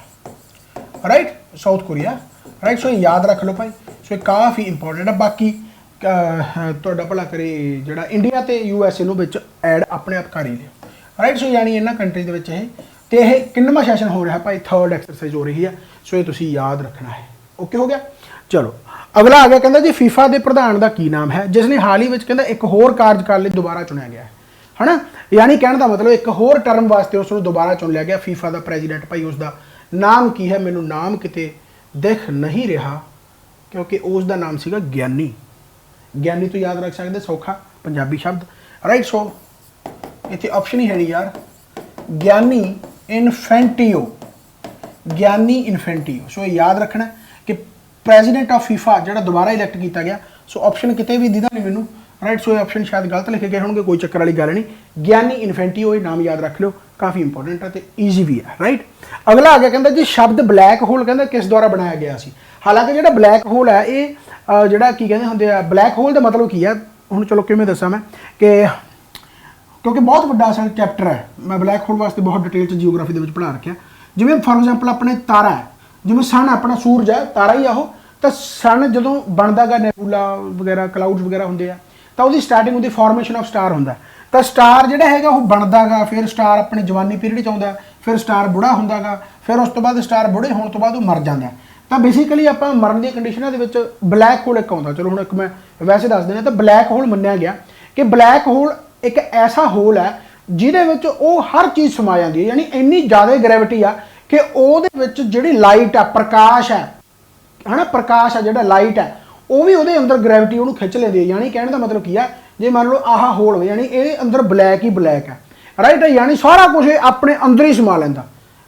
राइट, साउथ कोरिया, राइट। सो याद रख लो भाई, सो काफ़ी इंपॉर्टेंट है। बाकी तुहाडा भला करे जिहड़ा इंडिया तो यूएसए नूं विच ऐड अपने आप कर ही लियो, राइट। सो यानी इन्हां कंट्रीज़ दे विच तो यह किन्नवां सैशन हो रहा भाई, थर्ड एक्सरसाइज हो रही है। सो ये तुसीं याद रखना है, ओके हो गया। चलो अगला आ गया, कहता जी फीफा के प्रधान का की नाम है जिसने हाल ही में कहता एक होर कार्यकाल लिए दोबारा चुनिया गया है ना, यानी कहने का मतलब एक होर टर्म वास्ते उसको दोबारा चुन लिया गया फीफा का प्रेजिडेंट। भाई उसका नाम की है, मैनू नाम किते दिख नहीं रहा क्योंकि उसका नाम सीगा ज्ञानी। ज्ञानी तो याद रख सकते, सौखा पंजाबी शब्द, राइट। सो इतने ऑप्शन ही है नहीं यार, ਗਿਆਨੀ ਇਨਫੈਂਟੀਓ, ਗਿਆਨੀ ਇਨਫੈਂਟੀਓ। सो याद रखना कि ਪ੍ਰੈਜ਼ੀਡੈਂਟ ਆਫ ਫੀਫਾ ਜਿਹੜਾ ਦੁਬਾਰਾ ਇਲੈਕਟ ਕੀਤਾ ਗਿਆ। सो ऑप्शन किते भी दिखा नहीं मैनू, राइट। सो ये ऑप्शन शायद गलत लिखे गए होंगे, कोई चक्कर वाली गल नहीं। ਗਿਆਨੀ इन्फेंटियो, ये नाम याद रख लो, काफ़ी इंपॉर्टेंट है तो ईजी भी है, राइट। अगला आ गया, कहता जी शब्द ब्लैक होल कहता किस द्वारा बनाया गया सी। हालांकि जो ब्लैक होल है ये जोड़ा की कहते होंगे ब्लैक होल का मतलब की है, हूँ चलो किमें दसा मैं कि क्योंकि बहुत बड़ा असल चैप्टर है, मैं ब्लैक होल वास्ते बहुत डिटेल च जियोग्राफी के पढ़ा रखा। जिमें फॉर एग्जाम्पल अपने तारा है, जिमें सन अपना सूरज है, तारा ही आहो, तो सन जो बनता गा नैबूला वगैरह क्लाउड्स वगैरह होंगे आ, तो वो स्टार्टिंग होंगी फॉर्मेशन ऑफ स्टार होंगे। तो स्टार जोड़ा है वो बनता गा, फिर स्टार अपने जवानी पीरियड आता, फिर स्टार बुढ़ा होंगे गा, फिर उस तो बाद स्टार बुढ़े होने तो बाद वो मर जाता। तो बेसिकली आप मरण की कंडीशनों के ब्लैक होल एक आता। चलो हूँ एक मैं वैसे दस देना, तो ब्लैक होल मन्निया गया कि ब्लैक होल एक ऐसा होल है जिहदे वो हर चीज़ समा जाती है, यानी इन्नी ज़्यादा ग्रैविटी आ कि वो जी लाइट है, प्रकाश है ना, प्रकाश है जो लाइट है वो भी वो अंदर ग्रैविटी वो खिंच लेती है। यानी कहने का मतलब की है, जे मान लो आह होल यानी ये अंदर ब्लैक ही ब्लैक है, राइट। यानी सारा कुछ अपने अंदर ही समा लेंदा।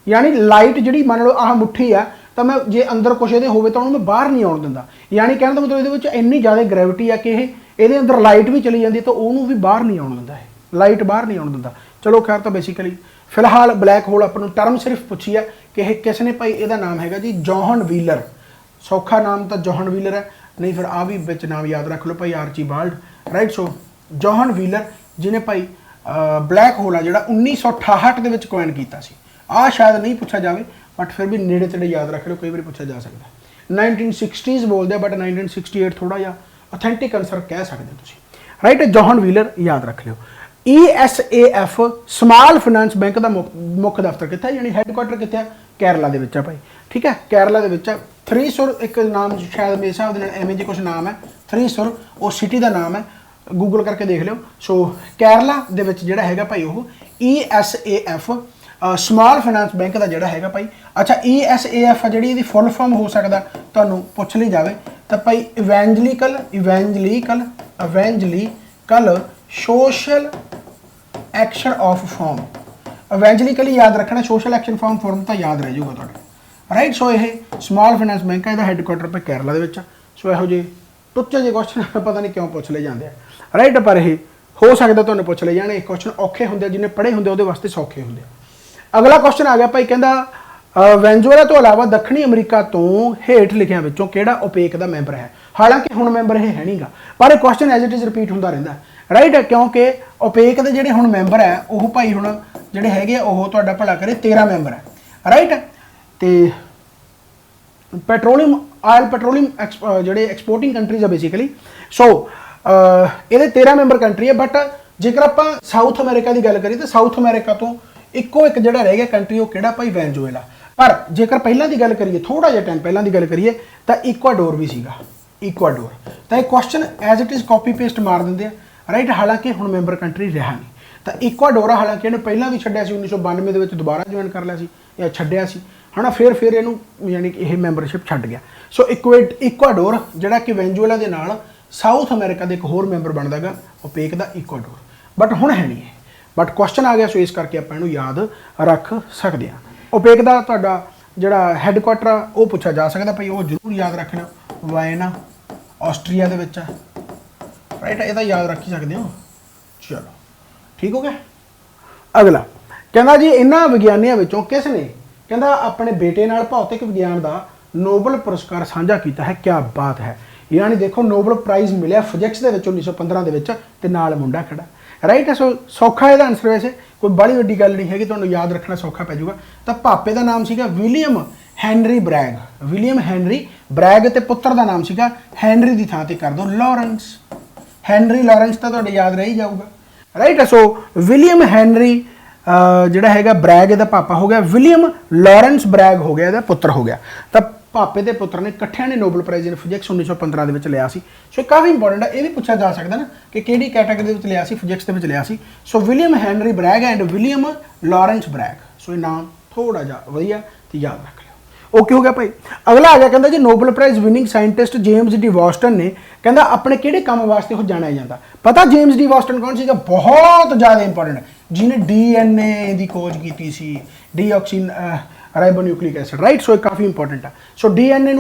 यानी लाइट जी मान लो आह मुट्ठी है, तो मैं जे अंदर कुछ ये हो तो मैं बाहर नहीं आने दिंदा। यानी कहने का मतलब ये इन्नी ज़्यादा ग्रैविटी है कि ये अंदर लाइट भी चली जाती, तो उन्होंने भी बाहर नहीं आने दिंदा, लाइट बाहर नहीं आने दिंदा। चलो खैर, तो बेसिकली फिलहाल ब्लैक होल अपन टर्म सिर्फ पूछी है कि किसने भाई, यदा नाम है जी जॉन व्हीलर। सौखा नाम तो जॉन व्हीलर है, नहीं फिर आ भी बिच नाम याद रख लो भाई आर्चीबाल्ड, राइट। सो जॉन व्हीलर जिन्हें भाई ब्लैक होल है जो 1968 के कोइन किया। आ शायद नहीं पूछा जाए, बट फिर भी नेड़े तेड़े याद रख लो, कई बार पूछा जा सकता है। 1960s बोलते हैं, बट 1968 थोड़ा जा ऑथेंटिक आंसर कह सकते हो, राइट। जॉन व्हीलर याद रख लो। ESAF स्मॉल फाइनेंस बैंक का मुख्य दफ्तर कितना, यानी हैडकुआटर कितना, केरला के भाई, ठीक है। केरला के थ्रीसुर एक नाम शायद मेरे हिसाब से एवं जी कुछ नाम है, थ्रीसुर वो सिटी का नाम है, गूगल करके देख लो। सो केरला के जोड़ा है भाई वो ESAF स्मॉल फाइनेंस बैंक का जोड़ा है भाई। अच्छा, ESAF जी फुल फॉर्म हो सकता तो पूछ ली जाए, तो भाई evangelical evangelical evangelical social action of form. Evangelically याद रखना, सोशल एक्शन फॉर्म फॉर्म तो याद रह जाऊगा थोड़ा, राइट। सो ये स्मॉल फाइनेंस बैंक है, इसका हैडकुआटर पर केरला के। सो यहो जे टुच्चे जे क्वेश्चन पता नहीं क्यों पूछ ले जाते हैं, राइट। पर यह हो सकता तुम्हें पूछ ले जाने, क्वेश्चन औखे होंगे, जिन्हें पढ़े होंगे वो वास्ते सौखे होंगे। अगला क्वेश्चन आ गया भाई, कहता वेनेजुएला तो अलावा दक्षिणी अमरीका तो हेठ लिखिया विचों किहड़ा ओपेक का मैंबर है। हालांकि हुण मैंबर ये है नहीं गा, पर question as it is repeat होंदा रहिंदा, राइट। क्योंकि ओपेक के जिहड़े हुण मैंबर है वो भाई हुण जिहड़े हैगे वो तुहाडा भला करे 13 मैंबर है, राइट। तो पेट्रोलियम ऑयल पेट्रोलियम जोड़े एक्सपोर्टिंग कंट्रीज है बेसिकली। सो ये 13 मैंबर कंट्री है, बट जेकर आप साउथ अमेरिका की गल करिए तो साउथ अमेरिका तो इको एक जोड़ा रह गया कंट्री, वो किहड़ा भाई वेनेजुएला। पर जेकर पहलां की गल करिए, थोड़ा जिहा टाइम पहलां की गल करिए तो इक्वाडोर भी सीगा, इक्वाडोर। तो यह question as it is copy paste मार देंगे, राइट। हालांकि हुण मैंबर कंट्री रहा नहीं, तो इक्वाडोर हालांकि इन्हें पहलां भी छड्डिया सी, 1992 के दोबारा ज्वाइन कर लिया सी या छड्डिया सी, है ना। फिर इनू यानी कि यह मैंबरशिप छड्ड गया। सो इक्वाडोर जोड़ा कि वेनेजुएला के नाल साउथ अमेरिका के एक होर मैंबर बनता गा ओपेक का, इक्वाडोर। बट हुण है नहीं है, बट क्वेश्चन आ गया, सो इस करके आप इनू याद रख सकते हैं। ओपेक का तुहाडा जोड़ा हैडकुआटर वो पूछा जा सकता भाई, वो जरूर याद रखना, वायना ऑस्ट्रिया के विच है, राइट। ये याद रख ही सकते हो। चलो ठीक हो गया। अगला कहना जी इन्हां विग्यानियों विचों किसने कहता अपने बेटे नाल भौतिक विज्ञान का नोबल पुरस्कार साझा किया है। क्या बात है, यानी देखो नोबल प्राइज़ मिले फिजिक्स के 1915 के नाल मुंडा खड़ा, राइट। सो सौखा यदा आंसर, वैसे कोई बड़ी वड्डी गल नहीं है, तुहानूं याद रखना सौखा पै जाऊगा। तो पापे का नाम सीगा William Henry Bragg, William Henry Bragg, तो पुत्र का नाम सीगा हैनरी की थां ते कर दो लॉरेंस, हैनरी लॉरेंस तो तुहाडे याद रह ही जाऊगा, राइट। सो विलियम हैनरी जोड़ा है ब्रैग का पापा हो गया, विलियम लॉरेंस ब्रैग हो गया, पुत्र हो गया। तो पापे के पुत्र ने कट्ठिया ने नोबल प्राइज़ इन फिजिक्स 1915 के लिया। सो काफ़ी इंपॉर्टेंट है, ये भी पूछा जा सकता ना कि किहड़ी कैटेगरी में लिया, फिजिक्स के लिया। So William Henry Bragg and William Lawrence Bragg. So ये नाम थोड़ा जा वधिया तो याद रख लियो। ओके हो गया भाई। अगला आ गया, कहता जी Nobel prize winning scientist James D वॉस्टन ने कहता अपने किहड़े काम वास्ते वो जाना जाता। पता जेम्स डी वॉस्टन कौन सी, बहुत ज़्यादा इंपॉर्टेंट है। जिन्हें DNA की खोज की सी, deoxy ribonucleic acid, right. So काफ़ी इंपॉर्टेंट है। सो DNA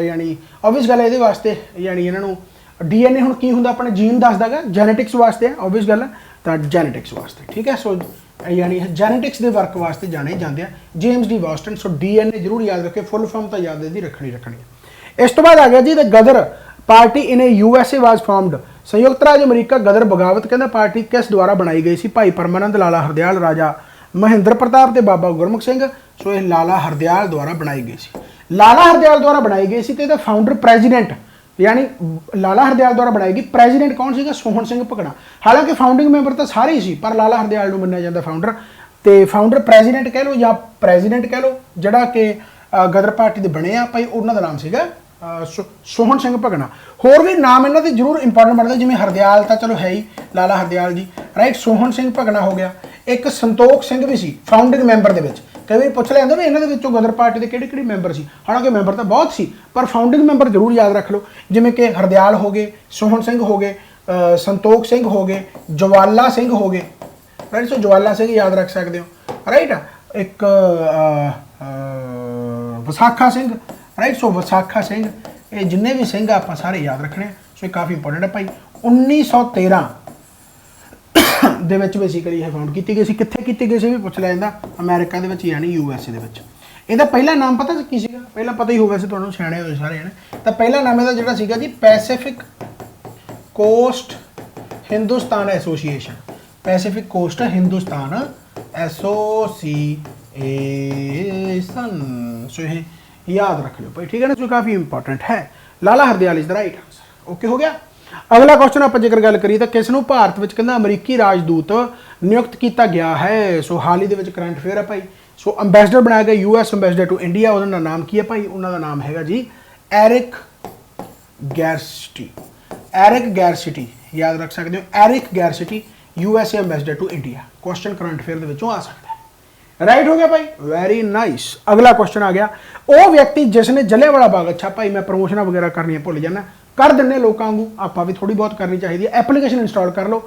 यानी ऑबवियस गल है ये वास्ते, यानी इन्हों DNA हुण की हुंदा अपने जीन दसदा गा, जैनेटिक्स वास्ते है, ऑबवियस गल है, तो जैनेटिक्स वास्ते, ठीक है। सो यानी जैनेटिक्स के वर्क वास्ते जाने जाते हैं जेम्स डी बॉस्टन। सो DNA जरूर याद रखे, फुल फॉर्म तो याद इसकी रखनी है। इस तो बाद आ गया जी the Ghadar party in USA was formed. संयुक्त राज्य अमरीका गदर बगावत कहना पार्टी किस द्वारा बनाई गई सी? भाई परमानंद, लाला हरदयाल, राजा महेंद्र प्रताप ते बाबा गुरमुख सिंह। सो ये लाला हरदयाल द्वारा बनाई गई सी। लाला हरदयाल द्वारा बनाई गई सी ते दा फाउंडर प्रेजिडेंट, यानी लाला हरदयाल द्वारा बनाई गई, प्रेजिडेंट कौन सीगा? सोहन सिंह भगना। हालांकि फाउंडिंग मैंबर तो सारे ही सी, पर लाला हरदयाल नूं मन्निया जांदा फाउंडर, ते फाउंडर प्रेजिडेंट कह लो या प्रेजिडेंट कह लो, जिहड़ा कि गदर पार्टी दे बने आ भाई, उन्हां दा नाम सीगा सोहन सिंह भगना। होर भी नाम इन्हां दे जरूर इंपॉर्टेंट बनते, जिवें हरदयाल तो चलो है ही, लाला हरदयाल जी, राइट। सोहन सिंह भगना हो गया। एक संतोख सिंह भी सी फाउंडिंग मैंबर दे विच। कई बार पूछ लिया भी इन्होंने गदर पार्टी के किहड़े मैंबर सी, हालांकि मैंबर तो बहुत सी, पर फाउंडिंग मैंबर जरूर याद रख लो, जिमें कि हरदयाल हो गए, सोहन सिंह हो गए, संतोख सिंह हो गए, जवाला सिंह हो गए, राइट। सो जवाला सिंह याद रख सकते हो, राइट। एक विसाखा सिंह, राइट। सो विसाखा सिंह, ये जिन्ने भी सिंह आप सारे याद रखने। सो काफ़ी इंपॉर्टेंट है भाई। 1913 ਦੇ ਵਿੱਚ ਬੇਸਿਕਲੀ ਇਹ ਫਾਊਂਡ ਕੀਤੀ ਗਈ ਸੀ। ਕਿੱਥੇ ਕੀਤੀ ਗਈ ਸੀ ਵੀ ਪੁੱਛ ਲਿਆ ਜਾਂਦਾ, ਅਮਰੀਕਾ ਦੇ ਵਿੱਚ, ਯਾਨੀ USA ਦੇ ਵਿੱਚ। ਇਹਦਾ ਪਹਿਲਾ ਨਾਮ ਪਤਾ ਕੀ ਸੀਗਾ? ਪਹਿਲਾਂ ਪਤਾ ਹੀ ਹੋਊਗਾ ਸੀ ਤੁਹਾਨੂੰ, ਸਿਆਣੇ ਹੋਏ ਸਾਰੇ ਜਣੇ। ਤਾਂ ਪਹਿਲਾ ਨਾਮ ਇਹਦਾ ਜਿਹੜਾ ਸੀਗਾ ਜੀ Pacific coast Hindustan association. Pacific coast Hindustan association. So ये याद रख लो भाई, ठीक है ना। जो काफ़ी इंपॉर्टेंट है। Lala Hardayal is the right answer. Okay हो गया। अगला क्वेश्चन आप जेकर गल करिए तो किस नूं भारत विच कहंदा अमरीकी राजदूत नियुक्त किया गया है? सो हाल ही दे विच करंट अफेयर है भाई। सो अंबैसडर बनाया गया US अंबैसडर टू इंडिया, उन्होंने नाम की है भाई? उन्होंने नाम है जी एरिक गैरसिटी। एरिक गैरसिटी याद रख सकते हो, Eric Garcetti USA ambassador to India. Question current affair दे विचों आ सकता है, राइट हो गया भाई, वेरी नाइस। अगला क्वेश्चन आ गया, वो व्यक्ति जिसने जलियांवाला बाग, अच्छा भाई मैं प्रमोशन वगैरह करनी भुल जाना, कर दिने लोगों को, आप भी थोड़ी बहुत करनी चाहिए। एप्लीकेशन इंस्टॉल कर लो,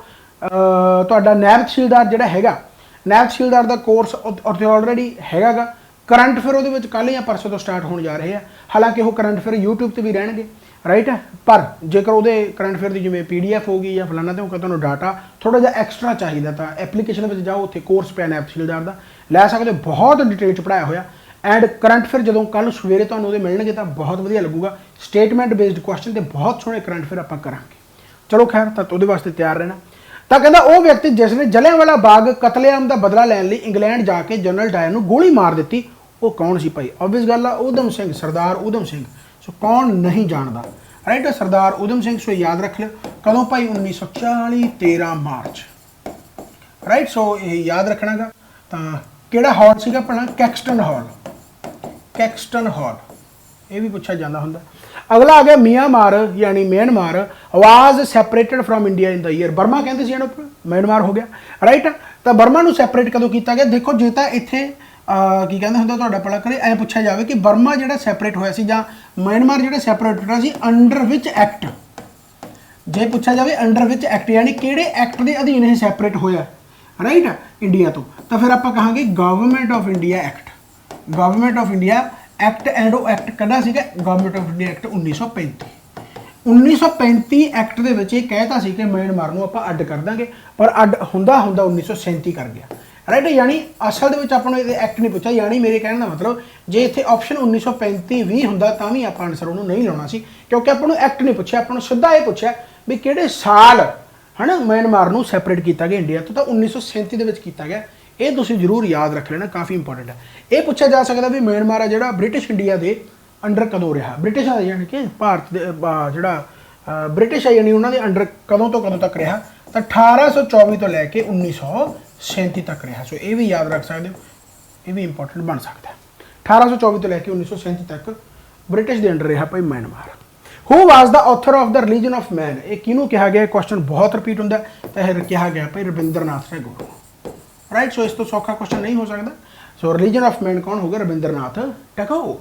तो नैब तहसीलदार जोड़ा है, नैब तहसीलदार का कोर्स उत्थे ऑलरेडी हैगा। करंट अफेयर वो कल या परसों तो स्टार्ट होने जा रहे हैं। हालांकि वो करंट अफेयर यूट्यूब पर भी रहने, राइट है, पर जेकर वो करंट अफेयर की जिमें PDF होगी या फलाना, तो तुहानूं डाटा थोड़ा जिहा एक्सट्रा चाहिए, तो एप्लीकेशन में जाओ, उत्थे कोर्स पे नैब तहसीलदार का लै सकते हो, बहुत डिटेल च पढ़ाया होया। एंड करंट अफेयर जो कल सवेरे तुहानूं मिलणगे तो बहुत वधिया लगूगा। स्टेटमेंट बेस्ड क्वेश्चन तो बहुत सोहणे करंट अफेयर आपां करांगे। चलो खैर, तो उहदे वास्ते तैयार रहना। तो कहता वो व्यक्ति जिसने जलियांवाला बाग कतलेआम का बदला लैण लई इंग्लैंड जाके जनरल डायर नूं गोली मार दी, वो कौन सी भाई? ऑबवियस गल आ, उधम सिंह, सरदार उधम सिंह। सो कौन नहीं जानता, राइट, सरदार उधम सिंह। सो याद रख लो, कदों भाई? 1940 13 मार्च, राइट। सो ये याद रखना गा। तो किहड़ा हॉल सीगा अपना? कैक्सटन हॉल, कैक्सटन हॉल, ये भी पूछा जाता होंगे। अगला आ गया म्यांमार, यानी Myanmar was separated from India in the year, Burma कहते सी म्यांमार हो गया, राइट। तो बर्मा नूं सैपरेट कदों किया गया? देखो जे तो इत्थे की कहते होंगे, तुहाडा भला करे ऐ पूछा जाए कि बर्मा जिहड़ा सैपरेट होया सी जां म्यांमार जिहड़ा सैपरेट होया सी अंडर विच एक्ट, जे पूछा जाए अंडर विच एक्ट, यानी किहड़े एक्ट के अधीन ये सैपरेट होया, राइट, इंडिया तो फिर आप कहांगे government of India act, government of India act. And वो एक्ट कदा सीगा? Government of India act 1935। 1935 act दे विच कहता सी कि म्यांमार नूं आपां अड्ड कर देंगे, पर अड्ड हुंदा 1937 कर गया, राइट। यानी असल दे विच आपां नूं एक्ट नहीं पूछा, यानी मेरे कहने का मतलब जे इत्थे ऑप्शन 1935 भी हुंदा तां भी आपां आंसर उहनूं नहीं लाउणा सी, क्योंकि आपां नूं एक्ट नहीं पूछा, आपां नूं सीधा ये पूछा भी किहड़े साल है ना म्यांमार नूं सैपरेट किया गया इंडिया तो 1937 दे विच कीता गया। ये तुसीं जरूर याद रख लेना, काफ़ी इंपॉर्टेंट है। ये पूछा जा सकता भी म्यांमार है जिहड़ा ब्रिटिश इंडिया के अंडर कदों रहा, ब्रिटिश यानी कि भारत जिहड़ा ब्रिटिश है यानी उन्होंने अंडर कदों तो कदों तक रहा? तो 1824 तो लैके 1937 तक रहा। सो ये भी याद रख सकते हो, ये भी इंपॉर्टेंट बन सकता है। 1824 तो लैके 1937 तक ब्रिटिश के अंडर रहा भाई Myanmar. Who was the author of the religion of man, ये किनू कहा गया? क्वेश्चन बहुत रिपीट होंगे, तो कहा गया भाई रविंद्रनाथ टैगोर, राइट। सो इस तो सौखा क्वेश्चन नहीं हो सकता। सो रिलीजन ऑफ मैन कौन होगा? Rabindranath Tagore,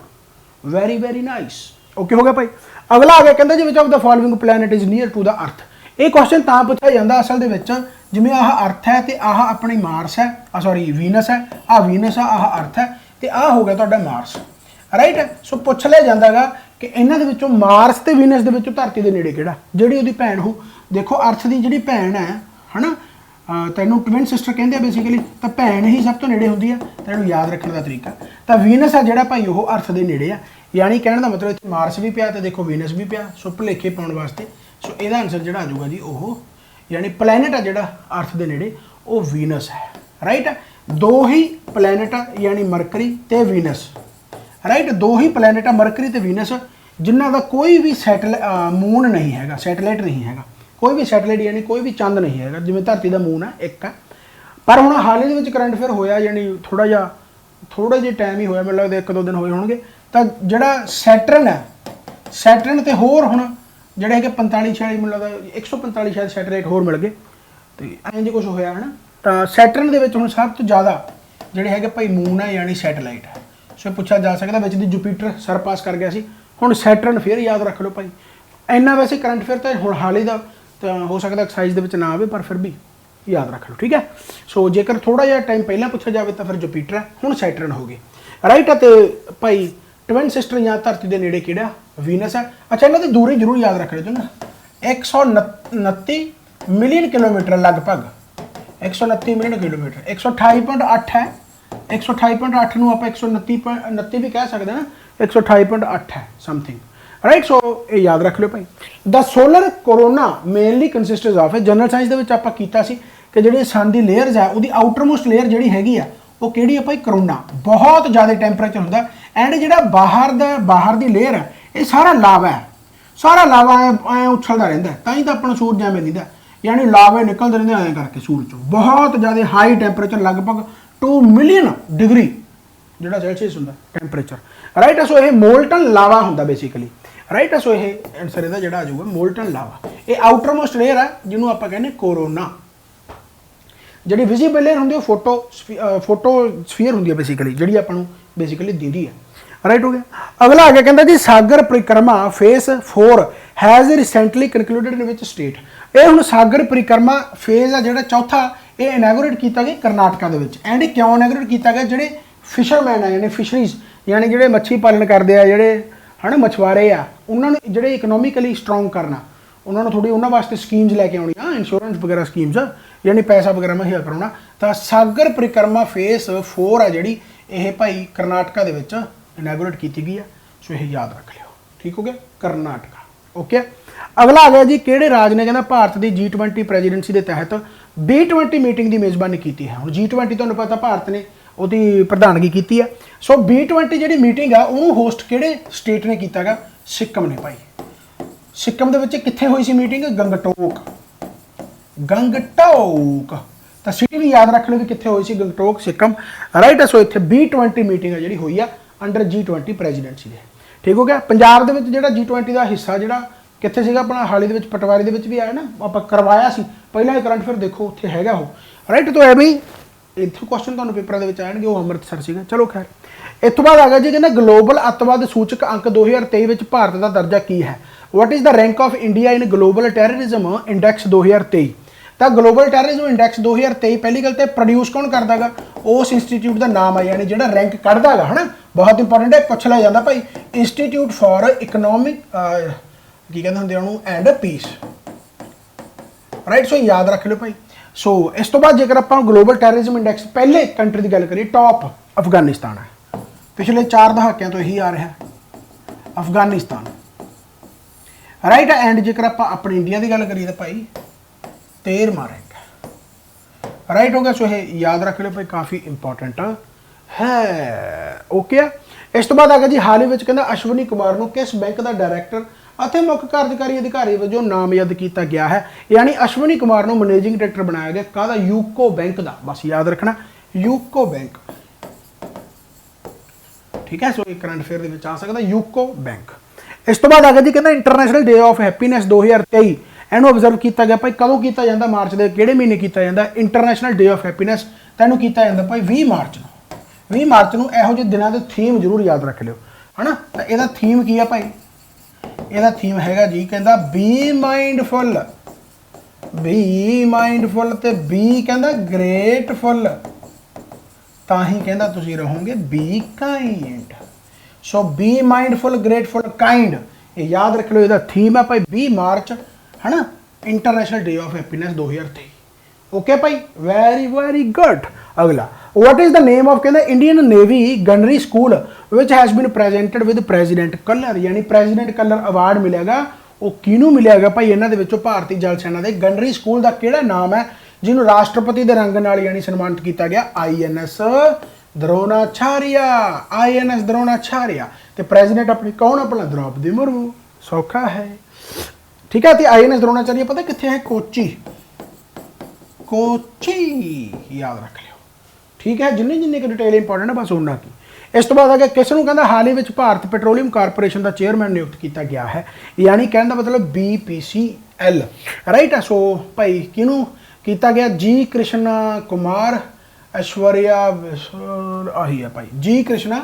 very very nice. Okay हो गया भाई। अगला आ गया, कहते जी which of the following planet is near to the earth. ये क्वेश्चन तां पूछा जाता असल दे विच जिवें आह अर्थ है तो आह अपनी मार्स है, सॉरी वीनस है, आ वीनस आ, आह अर्थ है तो आ हो गया तुहाडा मार्स, राइट। सो पुछ लिया जाता गा कि इन्हां दे विचों मार्स ते वीनस दे विचों धरती दे नेड़े किहड़ा, जिहड़ी उहदी भैण हो, देखो अर्थ दी जिहड़ी भैण है ना, तैनूं ट्विन सिस्टर कहते हैं बेसिकली, तो भैन ही सब तो नेड़े होंदी है, तैनूं याद रखने का तरीका। तो वीनस है जिहड़ा भाई वो अर्थ के नेड़े आ, यानी कहने का मतलब इत्थे मार्स भी पिया तो देखो वीनस भी पिया। सो भुलेखे पाउण वास्ते सो इहदा आंसर जिहड़ा आ जाऊगा जी वो यानी प्लैनेट है जिहड़ा अर्थ के नेड़े वो वीनस है, राइट। दो ही प्लैनेट यानी मरकरी ते वीनस, राइट, दो ही प्लैनेट है मरकरी ते वीनस जिन्हां दा कोई भी मून नहीं हैगा, सैटेलाइट नहीं हैगा, कोई भी सैटेलाइट यानी कोई भी चंद नहीं है, जिवें धरती का मून है एक है। पर हुण हाल ही दे करंट अफेयर होया, यानी थोड़ा जिहा टाइम ही होया, मैनूं लगदा 1-2 दिन होए होणगे, तो जिहड़ा सैटर्न है, सैटर्न ते होर हुण जिहड़े हैगे 45-46 मैनूं लगदा 145 शायद सैटेलाइट होर मिल गए, तो ऐं जे कुछ होया है ना। तो सैटर्न दे विच हुण सब तो ज़्यादा जिहड़े हैगे भाई मून है यानी सैटेलाइट है। सो पुछा जा सकदा विच दी जुपीटर सरपास कर गया सी, हुण सैटर्न फिर याद रख लो भाई। इन्ना वैसे करंट अफेयर तो हुण हाल ही दा तो हो सकता एक्साइज दे विच ना आवे, पर फिर भी याद रख लो, ठीक है। सो जेकर थोड़ा जिहा टाइम पहला पूछा जाए तो फिर जुपीटर है, हुण सैटर्न हो गए, राइट। तो भाई ट्विन सिस्टर या धरती के नेड़े किहड़ा वीनस है। अच्छा इन्हां दी दूरी जरूर याद रख लो ना, 129 मिलियन किलोमीटर लगभग, 129 मिलियन किलोमीटर, 128.8 है, 128.8 नूं आपां 129 भी कह सकते हैं ना, 128.8 है समथिंग, राइट। सो ये याद रख लो भाई। The solar corona mainly consisted of, general science दे विच आपां कीता सी कि जिहड़ी सन दी लेयर्स है उहदी आउटरमोस्ट लेयर जिहड़ी हैगी आ वो किहड़ी है भाई, कोरोना। बहुत ज़्यादा टैंपरेचर हुंदा एंड जिहड़ा बाहर दी लेयर है ये सारा लावा है, सारा लावा ऐ उछलदा रहिंदा, तां ही तां अपना सूरज एवें रहिंदा, यानी लावे निकलदे रहिंदे ऐं करके सूरज चों। बहुत ज़्यादा हाई टैंपरेचर लगभग 2 मिलियन डिग्री जिहड़ा सेल्सियस हुंदा टैंपरेचर, राइट। सो ये मोल्टन लावा हुंदा बेसिकली, राइट। सो ये आंसर इहदा जिहड़ा आ जाऊगा मोल्टन लावा। ये आउटरमोस्ट लेयर है जिन्होंने आपां कहने कोरोना। जिहड़ी विजिबल लेयर हुंदी फोटोस्फीयर हुंदी है बेसिकली, जिहड़ी आपां नूं बेसिकली दिंदी है, राइट हो गया। अगला आ गया कहंदा जी सागर परिक्रमा face 4 has recently concluded in which state. ये हुण सागर परिक्रमा फेज है जिहड़ा चौथा ये इनैगोरेट किया गया करनाटका दे विच। एंड क्यों इनैगोरेट किया गया, जिहड़े फिशरमैन है यानी फिशरीज यानी जिहड़े मच्छी पालन करते हैं, जिहड़े है ना मछुआरे आ, उन्होंने जिहड़े इकनोमिकली स्ट्रोंग करना, उन्होंने थोड़ी उन्होंने वास्ते स्कीम्स लैके आउणियां, इंश्योरेंस वगैरह स्कीम्स, यानी पैसा वगैरह मुहैया कराउणा। तो सागर परिक्रमा फेस 4 है जिहड़ी ये भाई करनाटका दे विच इनैगोरेट की गई है। सो ये याद रख लियो, ठीक हो गया, करनाटका, ओके। अगला आ गया जी किहड़े राज ने कहना भारत की G20 प्रेजिडेंसी के तहत B20 मीटिंग की मेज़बानी की है। हुण G20 तुहानूं पता भारत ने ਉਹਦੀ ਪ੍ਰਧਾਨਗੀ ਕੀਤੀ ਹੈ। सो B20 ਜਿਹੜੀ ਮੀਟਿੰਗ ਆ ਉਹਨੂੰ ਹੋਸਟ ਕਿਹੜੇ ਸਟੇਟ ਨੇ ਕੀਤਾ ਗਾ, ਸਿੱਕਮ ਨੇ ਭਾਈ। ਸਿੱਕਮ ਦੇ ਵਿੱਚ ਕਿੱਥੇ ਹੋਈ ਸੀ ਮੀਟਿੰਗ, ਗੰਗਟੋਕ, ਤਾਂ ਸਿਟੀ ਵੀ ਯਾਦ ਰੱਖ ਲਓ ਕਿ ਕਿੱਥੇ ਹੋਈ ਸੀ, ਗੰਗਟੋਕ ਸਿੱਕਮ, ਰਾਈਟ। ਸੋ ਇੱਥੇ B20 ਮੀਟਿੰਗ ਆ ਜਿਹੜੀ ਹੋਈ ਆ ਅੰਡਰ G20 ਪ੍ਰੈਜ਼ੀਡੈਂਸੀ ਦੇ, ਠੀਕ ਹੋ ਗਿਆ। ਪੰਜਾਬ ਦੇ ਵਿੱਚ ਜਿਹੜਾ G20 ਦਾ ਹਿੱਸਾ ਜਿਹੜਾ ਕਿੱਥੇ ਸੀਗਾ ਆਪਣਾ ਹਾਲੀ ਦੇ ਵਿੱਚ ਪਟਵਾਰੀ ਦੇ ਵਿੱਚ ਵੀ ਆਇਆ ਨਾ, ਆਪਾਂ ਕਰਵਾਇਆ ਸੀ ਪਹਿਲਾਂ ਕਰੰਟ ਅਫੇਅਰ ਦੇਖੋ ਉੱਥੇ ਹੈਗਾ ਉਹ, ਰਾਈਟ। तो ਐਵੇਂ ਹੀ इतों क्वेश्चन तुहानूं पेपर दे विच आएणगे, वो अमृतसर सीगा। चलो खैर, इस तो बाद आ गया जी कहना ग्लोबल अतवाद सूचक अंक 2023 विच भारत का दर्जा की है। What is the rank of India in global terrorism index 2023। तो ग्लोबल टैररिज्म इंडैक्स 2023 पहली गल तो प्रोड्यूस कौन करता गा, उस इंस्टीट्यूट का नाम है, यानी जो रैंक कढ़ता है है ना, बहुत इंपॉर्टेंट है, पूछ लिया जाता भाई, इंस्टीट्यूट फॉर इकनॉमिक की कहते होंगे उन्होंने एंड पीस, राइट। सो याद रख लो भाई। सो इस तो बाद जेकर आप ग्लोबल टैररिज्म इंडैक्स पहले कंट्री की गल करिए, टॉप अफगानिस्तान है, पिछले 4 दहाकों तो यही आ रहा है अफगानिस्तान, राइट। एंड जेकर आप अपने इंडिया की गल करिए तो भाई 13वां रैंक है, राइट हो गया। सो ये याद रख लो भाई, काफ़ी इंपॉर्टेंट है, ओके। इस तो बाद आ गया जी हाल ही में कहना अश्विनी कुमार को किस बैंक का डायरैक्टर ਅਤੇ ਮੁੱਖ ਕਾਰਜਕਾਰੀ ਅਧਿਕਾਰੀ ਵਜੋਂ ਨਾਮਜ਼ਦ ਕੀਤਾ ਗਿਆ ਹੈ। यानी अश्विनी कुमार ਨੂੰ ਮੈਨੇजिंग डायरैक्टर बनाया गया ਕਾਹਦਾ, यूको बैंक का, बस याद रखना यूको बैंक, ठीक है। सो एक करंट अफेयर ਦੇ ਵਿੱਚ ਆ ਸਕਦਾ यूको बैंक। इस तो बाद आ गया जी कहना इंटरनेशनल डे ऑफ हैप्पीनैस 2023 ਇਹਨੂੰ ऑब्जर्व किया गया भाई, कदों किया जाता, मार्च के किहड़े महीने किया जाता इंटरनेशनल डे ऑफ हैप्पीनैस, तैनूं किया जाता भाई 20 मार्च ਨੂੰ, 20 मार्च ਨੂੰ। ਇਹੋ ਜਿਹੇ ਦਿਨਾਂ ਦੇ थीम जरूर याद रख लियो, है ना। तो ਇਹਦਾ थीम की है भाई, ਇਹਦਾ थीम हैगा जी कहता बी माइंडफुल ਬੀ ਮਾਈਂਡਫੁਲ ਤੇ ਬੀ ਕਹਿੰਦਾ ਗ੍ਰੇਟਫੁਲ, ਤਾਂ ਹੀ ਕਹਿੰਦਾ ਤੁਸੀਂ ਰਹੋਗੇ ਬੀ ਕਾइंड। ਸੋ ਬੀ ਮਾਈਂਡਫੁਲ ਗ੍ਰੇਟਫੁਲ ਕਾइंड, ਇਹ ਯਾਦ ਰੱਖ ਲਓ, ਇਹਦਾ ਥੀਮ ਹੈ ਭਾਈ 20 ਮਾਰਚ ਹੈ ਨਾ, international day of happiness 2023। Okay भाई, वेरी वेरी गुड। अगला, what is the name of कहना Indian navy gunnery school which has been presented with president colour, यानी प्रेजिडेंट कलर अवार्ड मिलेगा वो किनू मिलेगा भाई, इन्हों के विचों भारतीय जल सेना के गनरी स्कूल का किहड़ा नाम है जिन्होंने राष्ट्रपति के रंग नाल यानी सन्मानित किया गया, INS द्रोणाचार्य, INS द्रोणाचार्य। तो प्रेजिडेंट अपनी कौन, अपना द्रौपदी मुर्मू, सौखा है, ठीक है। तो INS द्रोणाचार्य पता कितने है, कोची, कोची याद रख लियो, ठीक है। जिन्नी जिन्नी की डिटेल इंपॉर्टेंट है बस उन्ना की। इस तो बाद आ गया किस नूं कहंदा हाल ही में भारत पेट्रोलियम कारपोरेशन का चेयरमैन नियुक्त किया गया है, यानी कहने का मतलब BPCL, राइट है। सो भाई किनू किया गया, जी कृष्णा कुमार, ऐश्वर्या आही है भाई, जी कृष्णा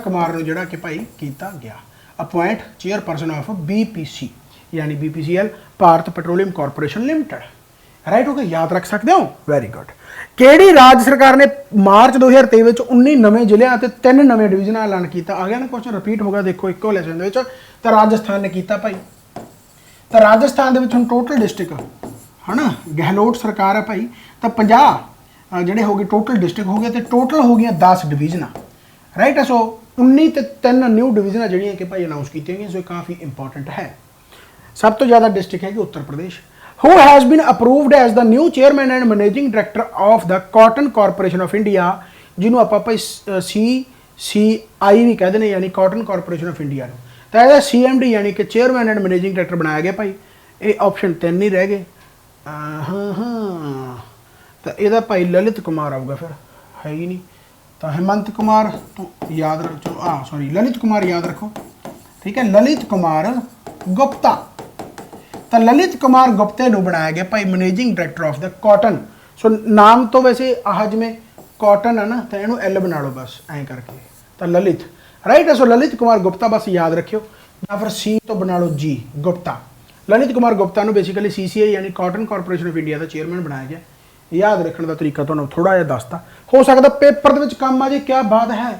कुमार नूं जिहड़ा कि भाई किया गया अपॉइंट चेयरपर्सन ऑफ BPC यानी BPCL, Bharat petroleum corporation limited, right हो गया, याद रख सकते हो, वेरी गुड। केड़ी राज्य सरकार ने मार्च 2023 में 19 नवे जिले और 3 नवे डिवीजन ऐलान किया, आ गया ना क्वेश्चन रिपीट होगा, देखो एको लैसन तो राजस्थान ने किया भाई, तो राजस्थान के टोटल डिस्ट्रिक्ट है ना, गहलोत सरकार है भाई, तो 50 जोड़े हो गए टोटल डिस्ट्रिक्ट हो गए, तो टोटल हो गई 10 डिवीजन, राइट है। सो 19 ते 3 न्यू डिवीजन जोड़ियाँ कि भाई अनाउंस की गई, सो काफ़ी इंपॉर्टेंट है। सब तो ज़्यादा डिस्ट्रिक्ट है कि Uttar Pradesh. Who has been approved as the new chairman and managing director of the Cotton Corporation of India, जिन्हों आप CCI भी कहते हैं, यानी कॉटन कॉरपोरेशन ऑफ इंडिया, तो यह CMD यानी कि चेयरमैन एंड मैनेजिंग डायरेक्टर बनाया गया भाई। ये ऑप्शन 3 ही रह गए, हाँ, तो यदा भाई ललित कुमार आऊगा, फिर है ही नहीं, तो हेमंत कुमार तो याद रखो, सॉरी ललित कुमार याद रखो, ठीक है, ललित कुमार गुप्ता, तो ललित कुमार गुप्ते को बनाया गया भाई managing director of the cotton. So नाम तो वैसे आज में कॉटन है ना, तो इनू L बना लो बस ऐ करके, तो ललित, राइट है। सो ललित कुमार गुप्ता बस याद रखियो, या फिर C तो बना लो G, गुप्ता। ललित कुमार गुप्ता को बेसिकली CCI यानी कॉटन कॉरपोरेशन ऑफ इंडिया का चेयरमैन बनाया गया। याद रखने का तरीका तो थोड़ा जिहा दसता, हो सकता पेपर के काम आ जाए, क्या बात है,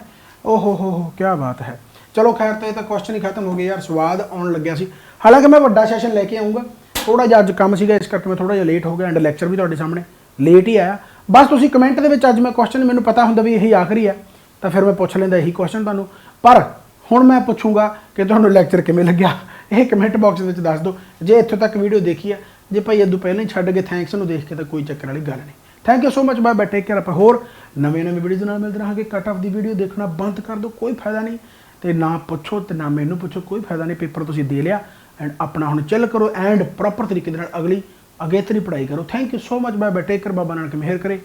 ओहो क्या बात है। चलो खैर, तो ये क्वेश्चन ही खत्म हो गया यार, स्वाद आने लग्या सी। हालांकि मैं वड्डा सैशन लेके आऊँगा, थोड़ा जिहा अज काम सीगा, इस करके मैं थोड़ा जिहा लेट हो गया, एंड लैक्चर भी तुहाडे सामने लेट ही आया। बस तुसीं कमेंट दे विच अज मैं क्वेश्चन, मैनूं पता हुंदा भी यही आखिरी है, तो फिर मैं पुछ लैंदा यही क्वेश्चन तुहानूं, पर हुण मैं पुछूंगा कि तुहानूं लैक्चर किवें लग्या, ये कमेंट बॉक्स में दस दो। जे इत्थों तक वीडियो देखी है, जे भाई इदों पहले ही छड्ड के थैंक्स नूं देख के तो कोई चक्कर वाली गल नहीं। Thank you so much, bye bye, take care. आपां होर नवीं वीडियो नाल मिलदे रहांगे। कट ऑफ दी वीडियो देखना बंद कर दो, कोई फायदा नहीं, तो ना पुछो तो ना मैनू पुछो, कोई फायदा नहीं। पेपर तुसीं दे लिया एंड अपना हुण चिल करो एंड प्रॉपर तरीके दे नाल अगली अगेतरी पढ़ाई करो। Thank you so much, bye bye, take care. Baba Nanak मेहर करे।